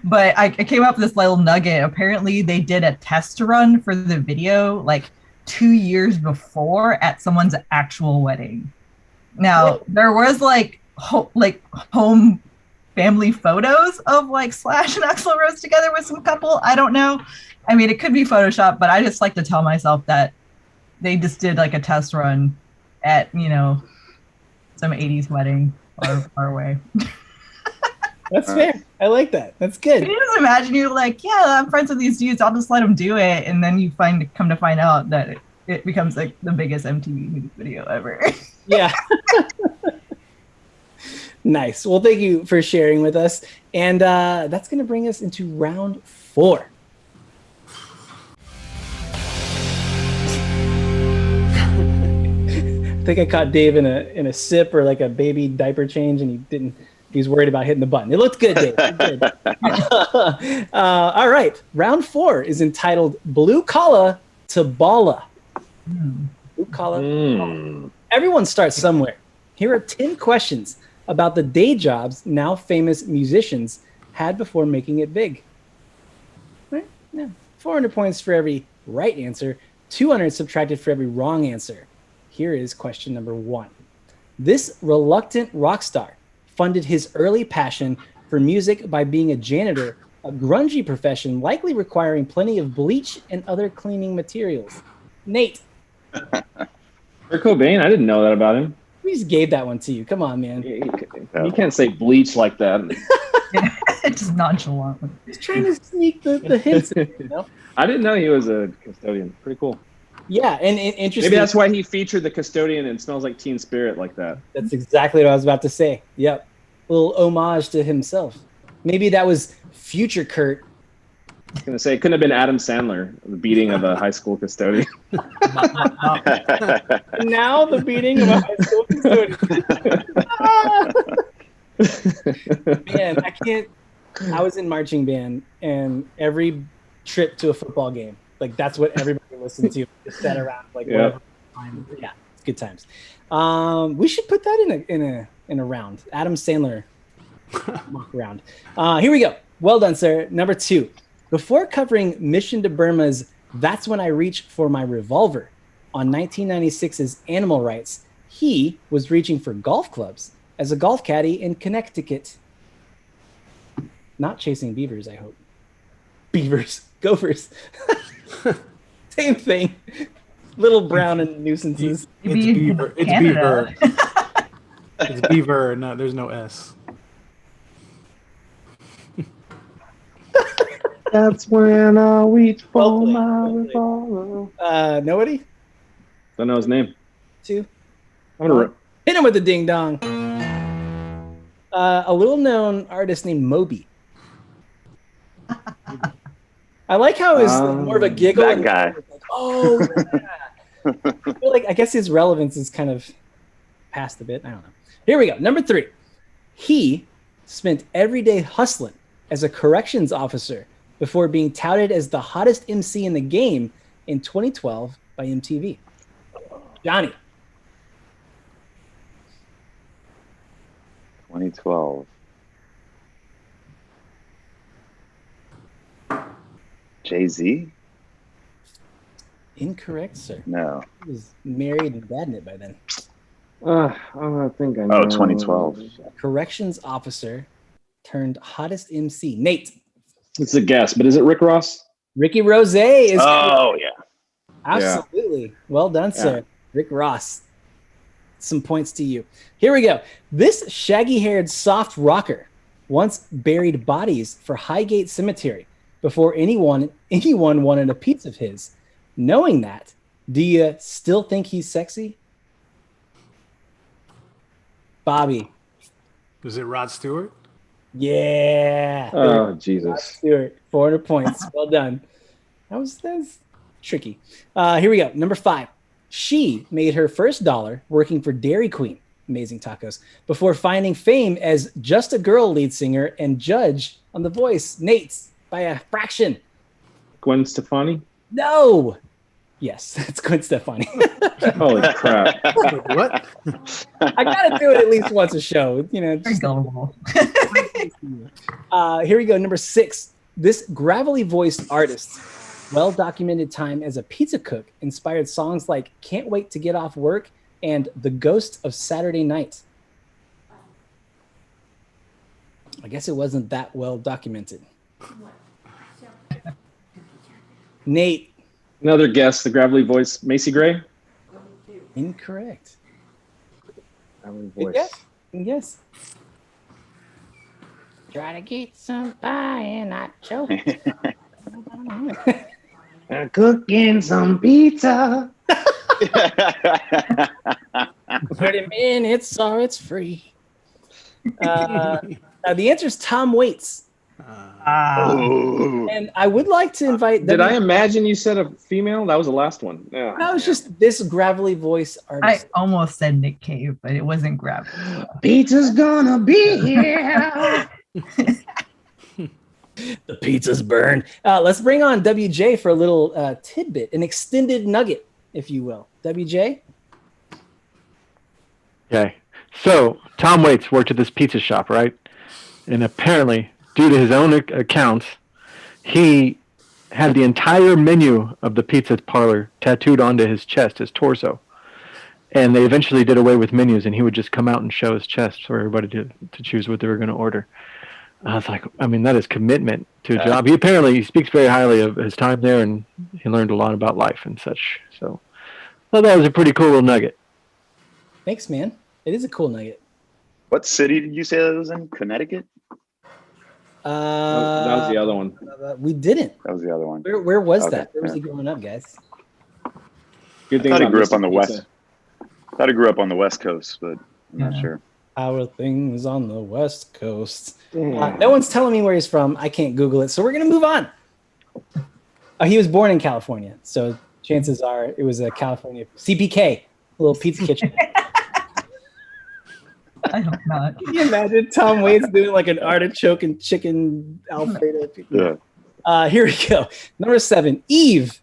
But I came up with this little nugget. Apparently, they did a test run for the video like 2 years before at someone's actual wedding. Now there was like home family photos of like Slash and Axl Rose together with some couple. I don't know. I mean, it could be Photoshop, but I just like to tell myself that they just did like a test run at some 80s wedding far away. That's fair. I like that. That's good. Can you just imagine you're like, yeah, I'm friends with these dudes. I'll just let them do it, and then you come to find out that it becomes like the biggest MTV music video ever. Yeah. Nice. Well, thank you for sharing with us. And that's going to bring us into round 4. I think I caught Dave in a sip or like a baby diaper change, and he was worried about hitting the button. It looked good, Dave. It looked good. All right. Round 4 is entitled Blue Collar to Balla. Blue Collar. Everyone starts somewhere. Here are 10 questions about the day jobs now famous musicians had before making it big. Right? Yeah. 400 points for every right answer, 200 subtracted for every wrong answer. Here is question number 1. This reluctant rock star funded his early passion for music by being a janitor, a grungy profession likely requiring plenty of bleach and other cleaning materials. Nate. Kurt Cobain, I didn't know that about him. We just gave that one to you. Come on, man. You can't say bleach like that. Just nonchalant. Just trying to sneak the hints in, you know? I didn't know he was a custodian. Pretty cool. Yeah, and interesting. Maybe that's why he featured the custodian in Smells Like Teen Spirit like that. That's exactly what I was about to say. Yep. A little homage to himself. Maybe that was future Kurt. I was going to say, it couldn't have been Adam Sandler, the beating of a high school custodian. Now the beating of a high school custodian. Man, I can't. I was in marching band, and every trip to a football game, like that's what everybody listened to. Just sat around, like whatever. Yeah, it's good times. We should put that in a round. Adam Sandler mock round. Here we go. Well done, sir. Number 2. Before covering Mission to Burma's That's When I Reach for My Revolver on 1996's Animal Rights, he was reaching for golf clubs as a golf caddy in Connecticut. Not chasing beavers, I hope. Beavers. Gophers. Same thing. Little brown and nuisances. It's beaver. It's beaver. It's beaver. No, there's no S. That's when I reach for my revolver. Nobody? Don't know his name. 2. I'm gonna Hit him with the ding dong. A little known artist named Moby. I like how it's more of a giggle. That guy. Like, oh, yeah. I guess his relevance is kind of past a bit. I don't know. Here we go. Number 3. He spent every day hustling as a corrections officer before being touted as the hottest MC in the game in 2012 by MTV. Johnny. 2012. Jay-Z? Incorrect, sir. No. He was married and bad in it by then. I think I know. Oh, 2012. Corrections officer turned hottest MC. Nate. It's a guess, but is it Rick Ross? Ricky Rose is Oh, yeah. absolutely. Well done, sir. Rick Ross. Some points to you. Here we go. This shaggy-haired soft rocker once buried bodies for Highgate Cemetery before anyone wanted a piece of his. Knowing that, do you still think he's sexy? Bobby. Was it Rod Stewart? Yeah. Oh, Jesus. Stewart, 400 points. Well done. That was tricky. Here we go. Number 5. She made her first dollar working for Dairy Queen, Amazing Tacos, before finding fame as Just a Girl lead singer and judge on The Voice, Nate's by a fraction. Gwen Stefani. No. Yes, it's Gwen Stefani. Holy crap! What? I gotta do it at least once a show, you know. Very gullible. Here we go. Number 6. This gravelly voiced artist, well documented time as a pizza cook, inspired songs like "Can't Wait to Get Off Work" and "The Ghost of Saturday Night." I guess it wasn't that well documented. Nate. Another guess. The gravelly voice, Macy Gray. Incorrect. Gravelly Good voice. guess. Good guess. Try to get some pie and not choke. Cooking some pizza. 30 minutes or it's free. The answer is Tom Waits. Oh. And I would like to invite. Did I imagine you said a female? That was the last one. Yeah. No, it's just this gravelly voice I artist. almost said Nick Cave, but it wasn't Gravity. Pizza's gonna be here. The pizza's burned. Let's bring on WJ for a little tidbit, an extended nugget, if you will. WJ? Okay. So Tom Waits worked at this pizza shop, right? And apparently, due to his own accounts, he had the entire menu of the pizza parlor tattooed onto his chest, his torso. And they eventually did away with menus, and he would just come out and show his chest for everybody to choose what they were going to order. I was like, I mean, that is commitment to a job. He speaks very highly of his time there, and he learned a lot about life and such. So, well, that was a pretty cool little nugget. Thanks, man. It is a cool nugget. What city did you say that was in? Connecticut? That was the other one. We didn't. That was the other one. Where was Okay, that? Where was yeah. he growing up, guys? Good thing I thought he about grew up Mr. on the Pizza. west. Thought he grew up on the West Coast, but I'm not Yeah. sure. Our things on the West Coast. No one's telling me where he's from. I can't Google it, so we're gonna move on. He was born in California, so chances are it was a California CPK, a little pizza kitchen. I hope not. Can you imagine Tom Waits doing like an artichoke and chicken Alfredo? Yeah. Here we go. Number 7, Eve,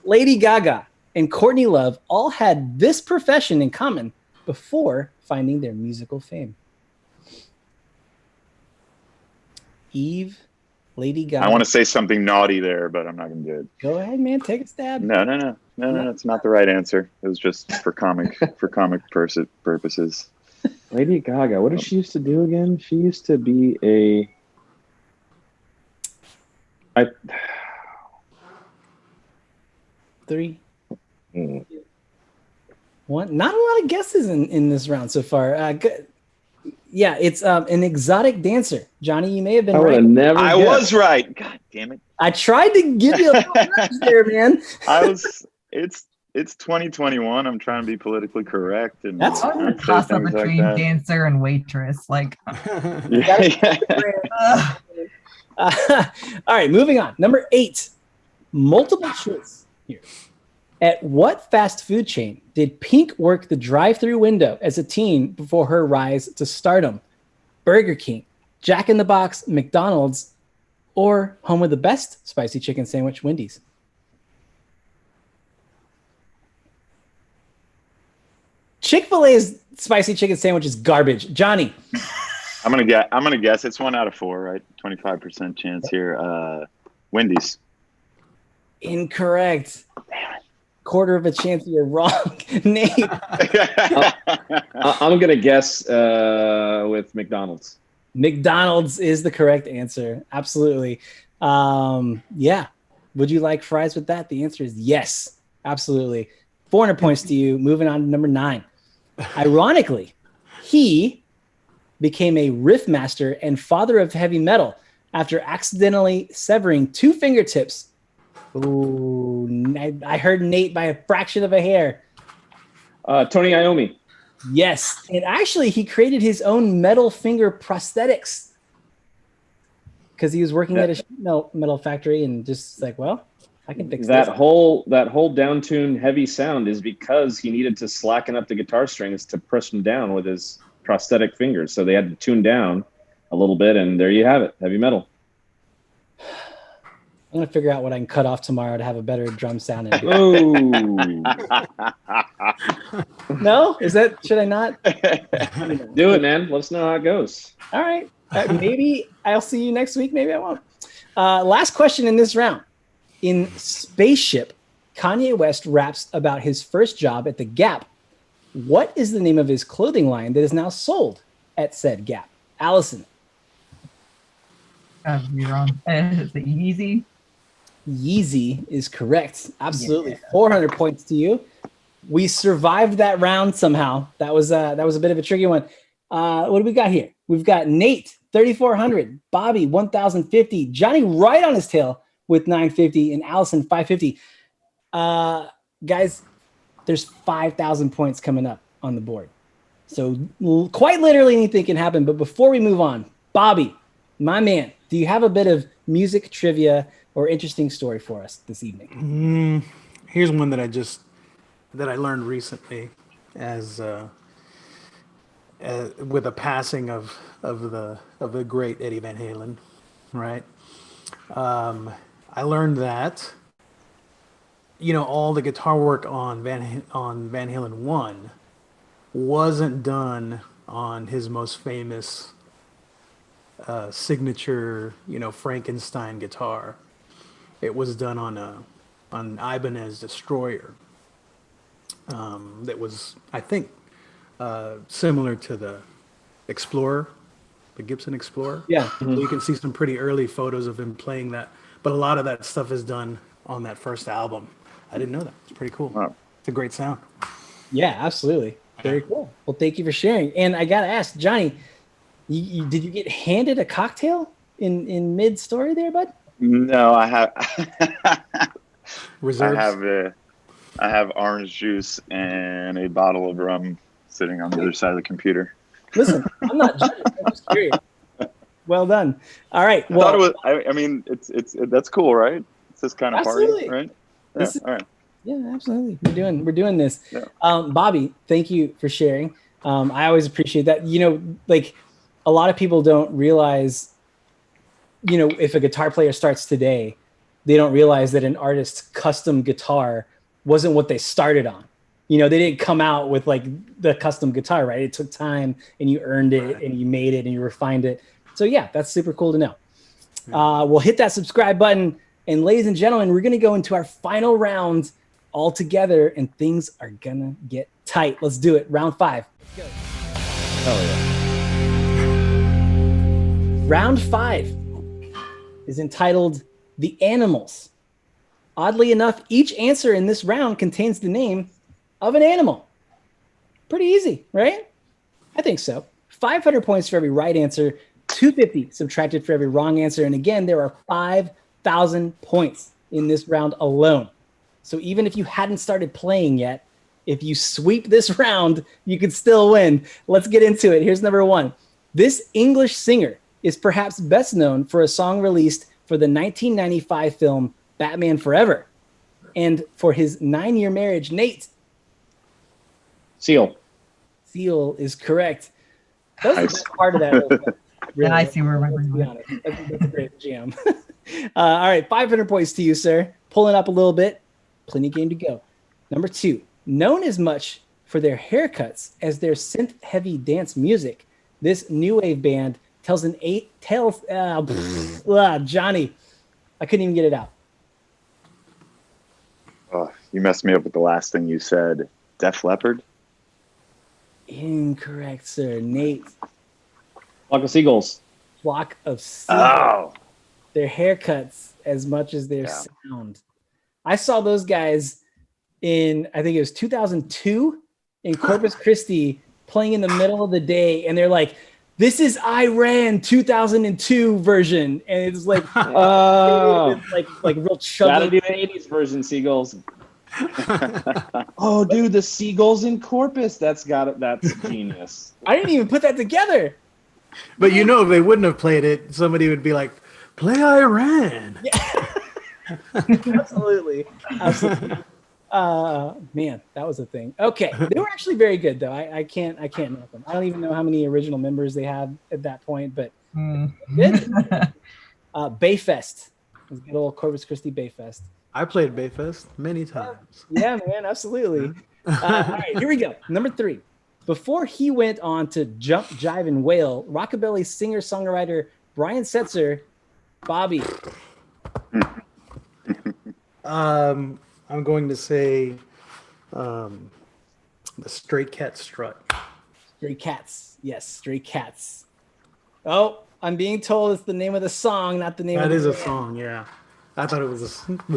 Lady Gaga, and Courtney Love all had this profession in common before finding their musical fame. Eve, Lady Gaga. I want to say something naughty there, but I'm not going to do it. Go ahead, man. Take a stab. No. It's not the right answer. It was just for comic purposes. Lady Gaga. What did she used to do again? She used to be a. 3, 1. Not a lot of guesses in this round so far. Good. Yeah, it's an exotic dancer. Johnny, you may have been I would right. have never. I guessed. was right. God damn it. I tried to give you a little nudge there, man. It's 2021. I'm trying to be politically correct and That's I not would say toss up things like between that. dancer and waitress. Like, Yeah. ugh. All right, moving on. Number 8, multiple choice here. At what fast food chain did Pink work the drive-through window as a teen before her rise to stardom? Burger King, Jack in the Box, McDonald's, or home of the best spicy chicken sandwich, Wendy's? Chick-fil-A's spicy chicken sandwich is garbage. Johnny. I'm gonna guess it's 1 out of 4, right? 25% chance here. Wendy's. Incorrect. Quarter of a chance you're wrong. Nate. I'm gonna guess with McDonald's. McDonald's is the correct answer. Absolutely. Yeah. Would you like fries with that? The answer is yes. Absolutely. 400 points to you. Moving on to number 9. Ironically, he became a riff master and father of heavy metal after accidentally severing 2 fingertips. Ooh, I heard Nate by a fraction of a hair. Tony Iommi. Yes. And actually, he created his own metal finger prosthetics because he was working at a sheet metal factory and just like, well, I can fix that this. whole down-tuned heavy sound is because he needed to slacken up the guitar strings to push them down with his prosthetic fingers. So they had to tune down a little bit, and there you have it, heavy metal. I'm gonna figure out what I can cut off tomorrow to have a better drum sound. Oh, No, should I not? do it, man. Let us know how it goes. All right. Maybe I'll see you next week. Maybe I won't. Last question in this round. In Spaceship, Kanye West raps about his first job at the Gap. What is the name of his clothing line that is now sold at said Gap? Allison. You're wrong. Is it Yeezy? Yeezy is correct. Absolutely. Yeah. 400 points to you. We survived that round somehow. That was a bit of a tricky one. What do we got here? We've got Nate, 3,400. Bobby, 1,050. Johnny right on his tail with 950, and Allison, 550. Guys, there's 5,000 points coming up on the board. So quite literally anything can happen. But before we move on, Bobby, my man, do you have a bit of music trivia or interesting story for us this evening? Here's one that I learned recently as with the passing of the great Eddie Van Halen, right? I learned that all the guitar work on Van Halen 1 wasn't done on his most famous signature, Frankenstein guitar. It was done on Ibanez Destroyer. That was, I think, similar to the Explorer, the Gibson Explorer. Yeah. So you can see some pretty early photos of him playing that, but a lot of that stuff is done on that first album. I didn't know that. It's pretty cool. Wow. It's a great sound. Yeah, absolutely. Very cool. Well, thank you for sharing. And I gotta ask, Johnny, did you get handed a cocktail in mid story there, bud? No, I have. Reserves. I have orange juice and a bottle of rum sitting on the other side of the computer. Listen, I'm not judging. I'm just curious. Well done. All right. I thought it was. I mean, it's that's cool, right? It's this kind of Absolutely. party, right? Yeah. All right. Yeah, absolutely. We're doing this. Yeah. Bobby, thank you for sharing. I always appreciate that. Like a lot of people don't realize, if a guitar player starts today, they don't realize that an artist's custom guitar wasn't what they started on. They didn't come out with like the custom guitar, right? It took time and you earned it and you made it and you refined it. So yeah, that's super cool to know. We'll hit that subscribe button. And ladies and gentlemen, we're going to go into our final round all together and things are going to get tight. Let's do it. Round 5. Let's go. Oh, yeah. Round 5 is entitled The Animals. Oddly enough, each answer in this round contains the name of an animal. Pretty easy, right? I think so. 500 points for every right answer, 250 subtracted for every wrong answer. And again, there are 5,000 points in this round alone. So even if you hadn't started playing yet, if you sweep this round, you could still win. Let's get into it. Here's number 1. This English singer is perhaps best known for a song released for the 1995 film Batman Forever and for his 9-year marriage. Nate. Seal. Seal is correct. That was the best part of that whole thing. Really. Yeah, I see where Let's be honest. That's a great jam. All right, 500 points to you, sir. Pulling up a little bit. Plenty of game to go. Number 2, known as much for their haircuts as their synth-heavy dance music, this new wave band tells Johnny, I couldn't even get it out. Oh, you messed me up with the last thing you said. Def Leppard? Incorrect, sir. Nate. Flock of Seagulls. Flock of Seagulls. Oh. Their haircuts as much as their sound. I saw those guys in, I think it was 2002 in Corpus Christi playing in the middle of the day. And they're like, this is Iran 2002 version. And it's like, like real chubby. Gotta do the 80s version, Seagulls. Oh, dude, the Seagulls in Corpus. That's genius. I didn't even put that together. But if they wouldn't have played it, somebody would be like, play Iran. Yeah. Absolutely. Absolutely. Man, that was a thing. Okay. They were actually very good though. I can't knock them. I don't even know how many original members they had at that point, but good. Bayfest. Let's get a little Corpus Christi Bayfest. I played Bayfest many times. Yeah, man, absolutely. All right, here we go. Number 3. Before he went on to Jump, Jive, and Wail, rockabilly singer-songwriter Brian Setzer, Bobby. I'm going to say the Stray Cat Strut. Stray Cats. Yes, Stray Cats. Oh, I'm being told it's the name of the song, not the name of the That is a band. song, yeah. I thought it was the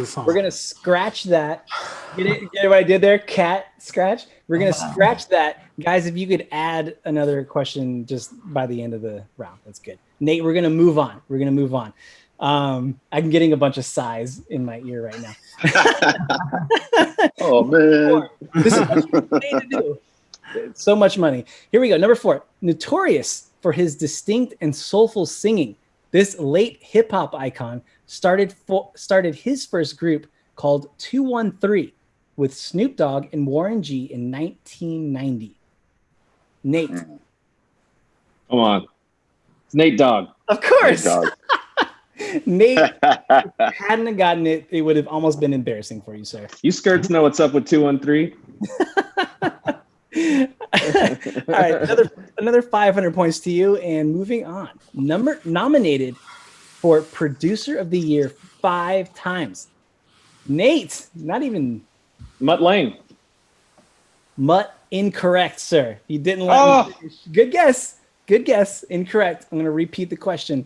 song. We're going to scratch that. Get what I did there? Cat scratch. We're going to scratch that. Guys, if you could add another question just by the end of the round, that's good. Nate, we're going to move on. I'm getting a bunch of sighs in my ear right now. Oh, man. This is what you paid to do. So much money. Here we go. Number 4. Notorious for his distinct and soulful singing, this late hip-hop icon started his first group called 213 with Snoop Dogg and Warren G in 1990. Nate. Come on. It's Nate Dogg. Of course. Nate Dogg. Nate, if you hadn't have gotten it, it would have almost been embarrassing for you, sir. You skirts know what's up with 213. All right, another 500 points to you. And moving on, nominated for Producer of the Year 5 times. Nate, not even Mutt Lane. Mutt. Incorrect, sir. You didn't let me finish. Good guess. Incorrect. I'm going to repeat the question,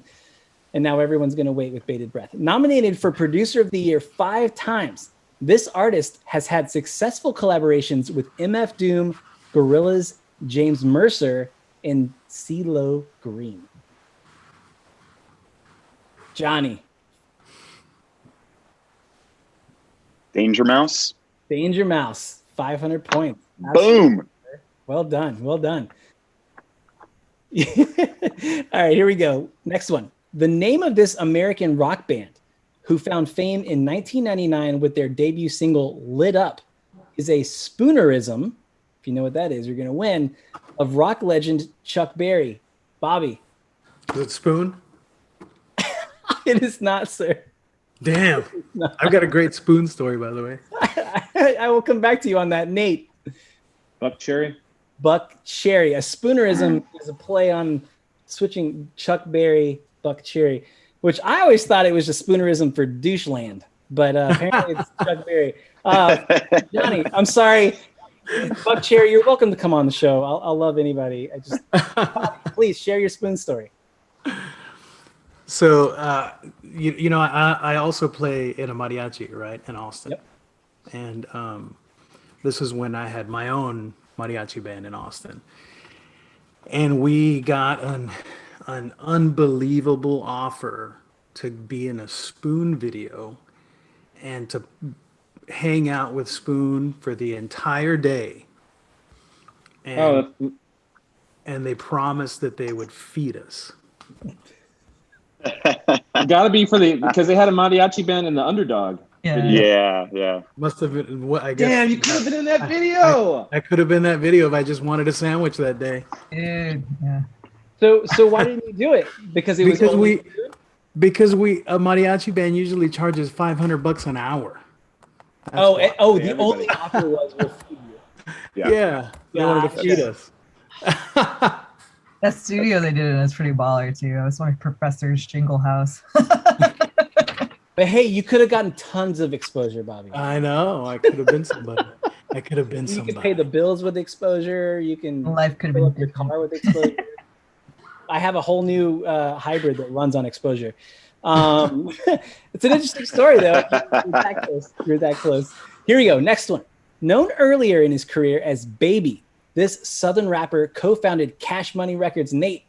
and now everyone's going to wait with bated breath. Nominated for Producer of the Year 5 times, this artist has had successful collaborations with MF Doom, Gorillaz, James Mercer, and CeeLo Green. Johnny. Danger Mouse. Danger Mouse. 500 points. Boom. Well done. All right, here we go. Next one. The name of this American rock band, who found fame in 1999 with their debut single Lit Up, is a spoonerism, if you know what that is, you're going to win, of rock legend Chuck Berry. Bobby. Is it Spoon? It is not, sir. Damn. I've got a great Spoon story, by the way. I will come back to you on that. Nate. Buck Cherry. Buck Cherry. A spoonerism is a play on switching Chuck Berry, Buck Cherry, which I always thought it was just spoonerism for doucheland, but apparently it's Chuck Berry. Johnny, I'm sorry. Buck Cherry, you're welcome to come on the show. I'll love anybody. Please share your spoon story. So, I also play in a mariachi, right, in Austin. Yep. And this is when I had my own mariachi band in Austin. And we got an unbelievable offer to be in a Spoon video and to hang out with Spoon for the entire day. And, and they promised that they would feed us. Gotta be because they had a mariachi band in the Underdog. Yeah. Must have been what I guess. Damn, you could have been in that video. I could have been that video if I just wanted a sandwich that day. Dude, yeah. So why didn't you do it? Because a mariachi band usually charges $500 an hour. The only offer was we'll feed you. Yeah. They wanted to feed us. That studio they did it in is pretty baller too. I was my professor's jingle house. But hey, you could have gotten tons of exposure, Bobby. I know. I could have been somebody. You can pay the bills with exposure. You can life could have fill been up your car with exposure. I have a whole new hybrid that runs on exposure. It's an interesting story, though. You're that close. Here we go. Next one. Known earlier in his career as Baby, this Southern rapper co-founded Cash Money Records. Nate.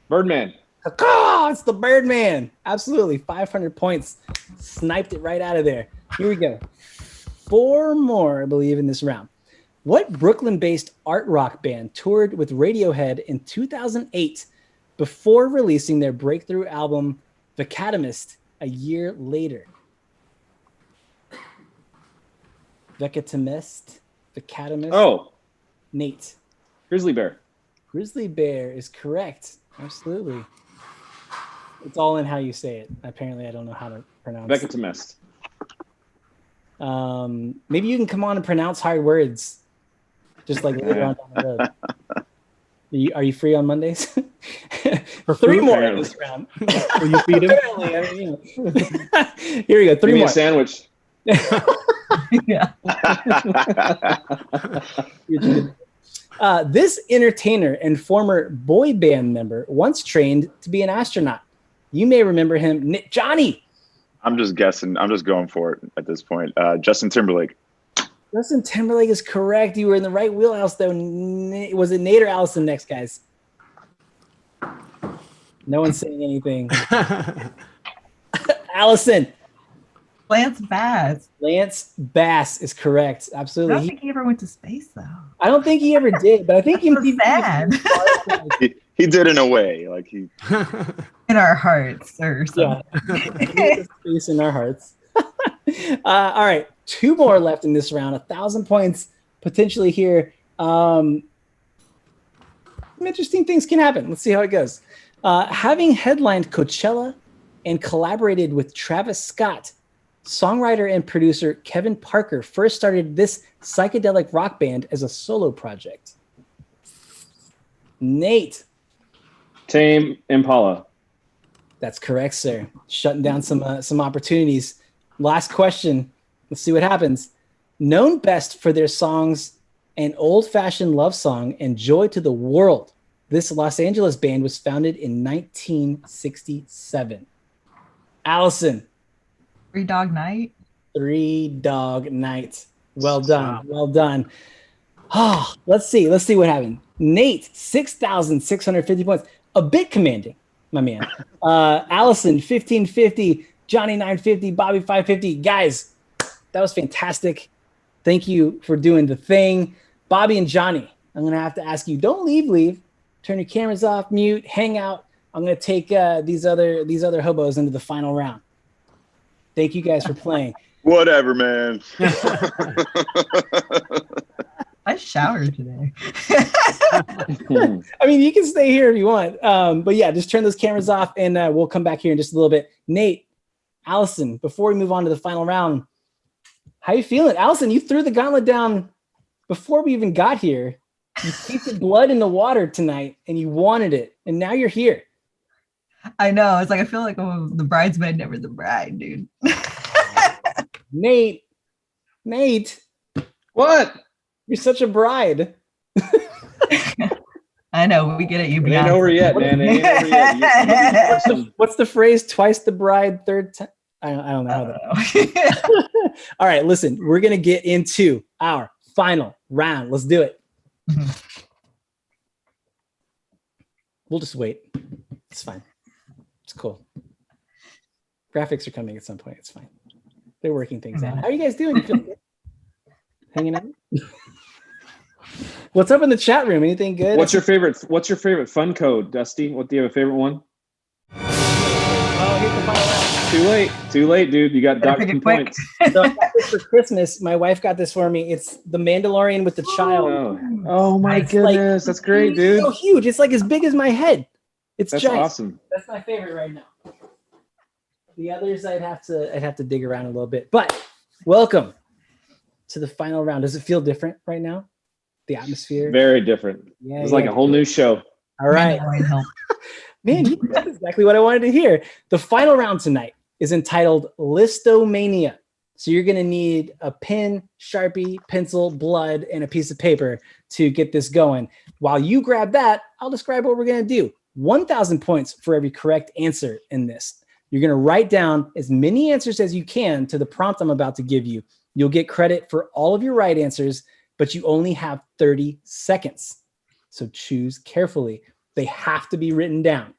Birdman. It's the Birdman. Absolutely. 500 points. Sniped it right out of there. Here we go. 4 more, I believe, in this round. What Brooklyn-based art rock band toured with Radiohead in 2008 before releasing their breakthrough album, The Catamist, a year later? Vecatimist, Vecatimist. Oh, Nate. grizzly bear. Grizzly bear is correct. Absolutely. It's all in how you say it. Apparently, I don't know how to pronounce it. Vecatimist. Maybe you can come on and pronounce hard words, just like later on down the road. Are you free on Mondays? Three more in this round. Will you feed him? Apparently, I mean, Here we go. Three Give me more. a sandwich. Yeah. This entertainer and former boy band member once trained to be an astronaut. You may remember him, Johnny. I'm just guessing. I'm just going for it at this point. Justin Timberlake. Justin Timberlake is correct. You were in the right wheelhouse, though. Was it Nate or Allison next, guys? No one's saying anything. Allison. Lance Bass. Lance Bass is correct. I Absolutely. don't think he ever went to space though. I don't think he ever did, but I think So sad. He did in a way. Like he. In our hearts or something. Yeah. Space in our hearts. All right. 2 more left in this round. 1,000 points potentially here. Some interesting things can happen. Let's see how it goes. Having headlined Coachella and collaborated with Travis Scott, songwriter and producer Kevin Parker first started this psychedelic rock band as a solo project. Nate. Tame Impala. That's correct, sir. Shutting down some opportunities. Last question. Let's see what happens. Known best for their songs An Old-Fashioned Love Song and Joy to the World, this Los Angeles band was founded in 1967. Allison. 3 Dog Night. 3 Dog Night. Well done. Well done. Oh, let's see what happened. Nate, 6,650 points. A bit commanding, my man. Allison, 1,550. Johnny, 950. Bobby, 550. Guys, that was fantastic. Thank you for doing the thing. Bobby and Johnny, I'm going to have to ask you, don't leave. Turn your cameras off, mute, hang out. I'm going to take these other hobos into the final round. Thank you guys for playing. Whatever, man. I showered today. I mean, you can stay here if you want. But yeah, just turn those cameras off and we'll come back here in just a little bit. Nate, Allison, before we move on to the final round, how you feeling? Allison, you threw the gauntlet down before we even got here. You tasted blood in the water tonight and you wanted it. And now you're here. I know. It's like I feel like I'm the bridesmaid, never the bride, dude. Nate. What? You're such a bride. I know. We get it. You It ain't over yet, man. It ain't over yet. What's the phrase? Twice the bride, third time? I don't know how that. All right, listen. We're going to get into our final round. Let's do it. We'll just wait. It's fine. It's cool. Graphics are coming at some point. It's fine. They're working things out. How are you guys doing? You feel good? Hanging out? What's up in the chat room? Anything good? What's your favorite fun code, Dusty? What do you have a favorite one? Oh, here's the final round. Too late, dude. You got docked pick it 2 quick. points. So I got this for Christmas. My wife got this for me. It's the Mandalorian with the child. Oh my It's goodness, that's great, dude. It's so huge. It's like as big as my head. It's That's giant. awesome. That's my favorite right now. The others I'd have to dig around a little bit. But welcome to the final round. Does it feel different right now? The atmosphere? Very different. Yeah, It's like a whole new show. All right. Man, that's exactly what I wanted to hear. The final round tonight is entitled Listomania. So you're going to need a pen, Sharpie, pencil, blood, and a piece of paper to get this going. While you grab that, I'll describe what we're going to do. 1,000 points for every correct answer in this. You're going to write down as many answers as you can to the prompt I'm about to give you. You'll get credit for all of your right answers, but you only have 30 seconds. So choose carefully. They have to be written down.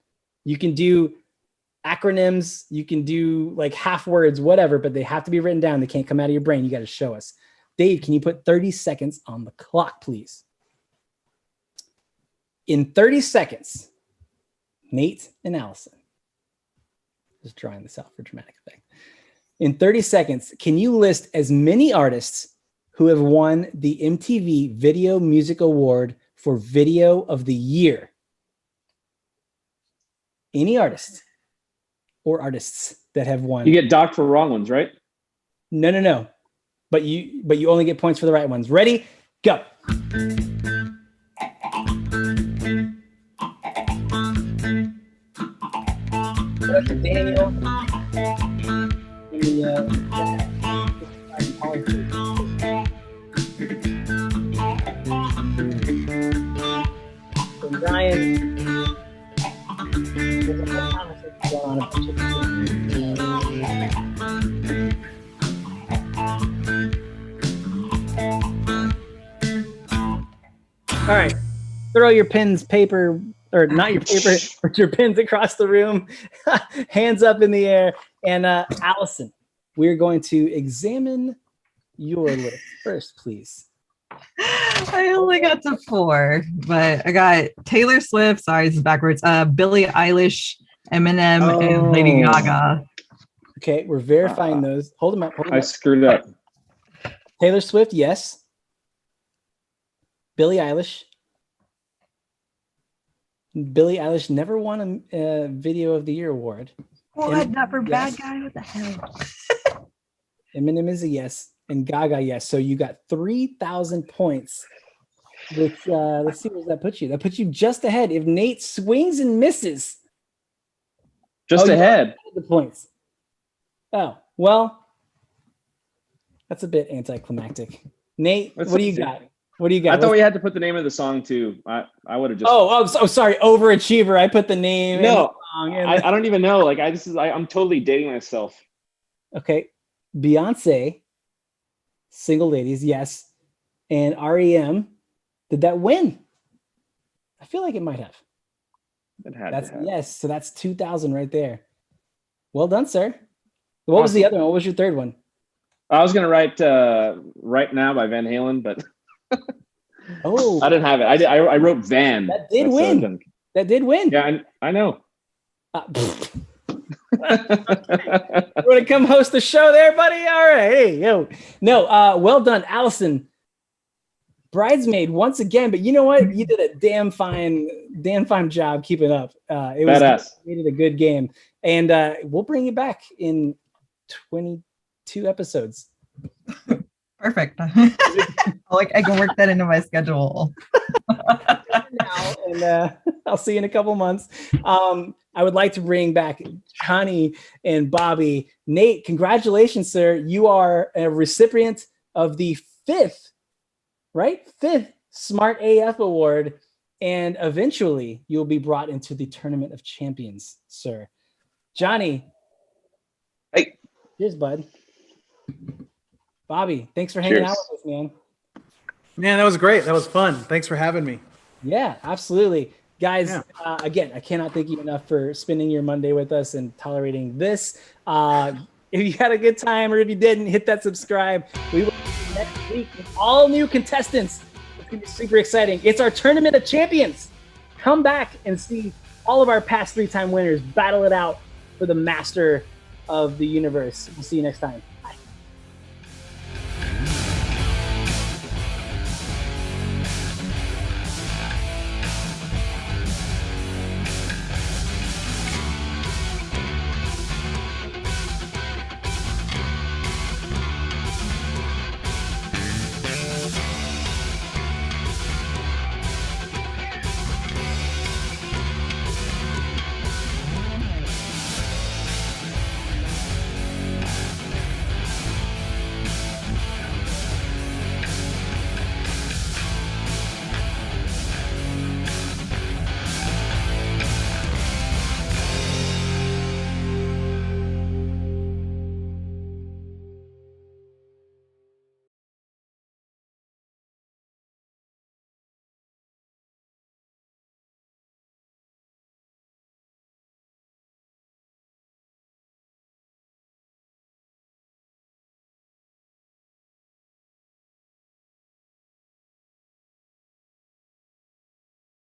You can do acronyms, you can do like half words, whatever, but they have to be written down. They can't come out of your brain. You got to show us. Dave, can you put 30 seconds on the clock, please? In 30 seconds, Nate and Allison, just drawing this out for dramatic effect. In 30 seconds, can you list as many artists who have won the MTV Video Music Award for Video of the Year. Any artist or artists that have won. You get docked for wrong ones, right? No. But you only get points for the right ones. Ready? Go. Daniel. Ryan. All right, throw your pens, paper, or not your paper, but your pens across the room, hands up in the air. And Allison, we're going to examine your list first, please. I only got to 4, but I got Taylor Swift. Sorry, this is backwards. Billie Eilish, Eminem, and Lady Gaga. Okay, we're verifying those. Hold them up. I screwed up. Taylor Swift, yes. Billie Eilish. Billie Eilish never won a Video of the Year award. What? Not for Bad Guy? What the hell? Eminem is a yes, and Gaga, yes. So you got 3,000 points. Which, let's see, where does that put you? That puts you just ahead. If Nate swings and misses, Just ahead. the points. Oh, well, that's a bit anticlimactic. Nate, what do you got? What do you got? I thought we had to put the name of the song too. I would have just. Oh, sorry. Overachiever. I put the name. No, in the song and I don't even know. Like I'm totally dating myself. Okay. Beyonce, Single Ladies, yes. And REM, did that win? I feel like it might have. It had That's to have. yes. So that's 2,000 right there. Well done, sir. What was the other one? What was your third one? I was gonna write "Right Now" by Van Halen, but Oh, I didn't have it. I wrote Van. That did win. That did win. Yeah, I know. You want to come host the show there, buddy? All right. Hey, yo. No, well done, Allison. Bridesmaid once again, but you know what? You did a damn fine job keeping up. It was Badass. You did a good game. And we'll bring you back in 22 episodes. Perfect. Like I can work that into my schedule. Now, and I'll see you in a couple months. I would like to bring back Johnny and Bobby. Nate, congratulations, sir. You are a recipient of the fifth Smart AF Award, and eventually you'll be brought into the Tournament of Champions, sir. Johnny. Hey. Cheers, bud. Bobby, thanks for hanging out with us, man. Man, that was great. That was fun. Thanks for having me. Yeah, absolutely. Guys, again, I cannot thank you enough for spending your Monday with us and tolerating this. If you had a good time or if you didn't, hit that subscribe. We will see you next week with all new contestants. It's going to be super exciting. It's our Tournament of Champions. Come back and see all of our past 3-time winners battle it out for the master of the universe. We'll see you next time.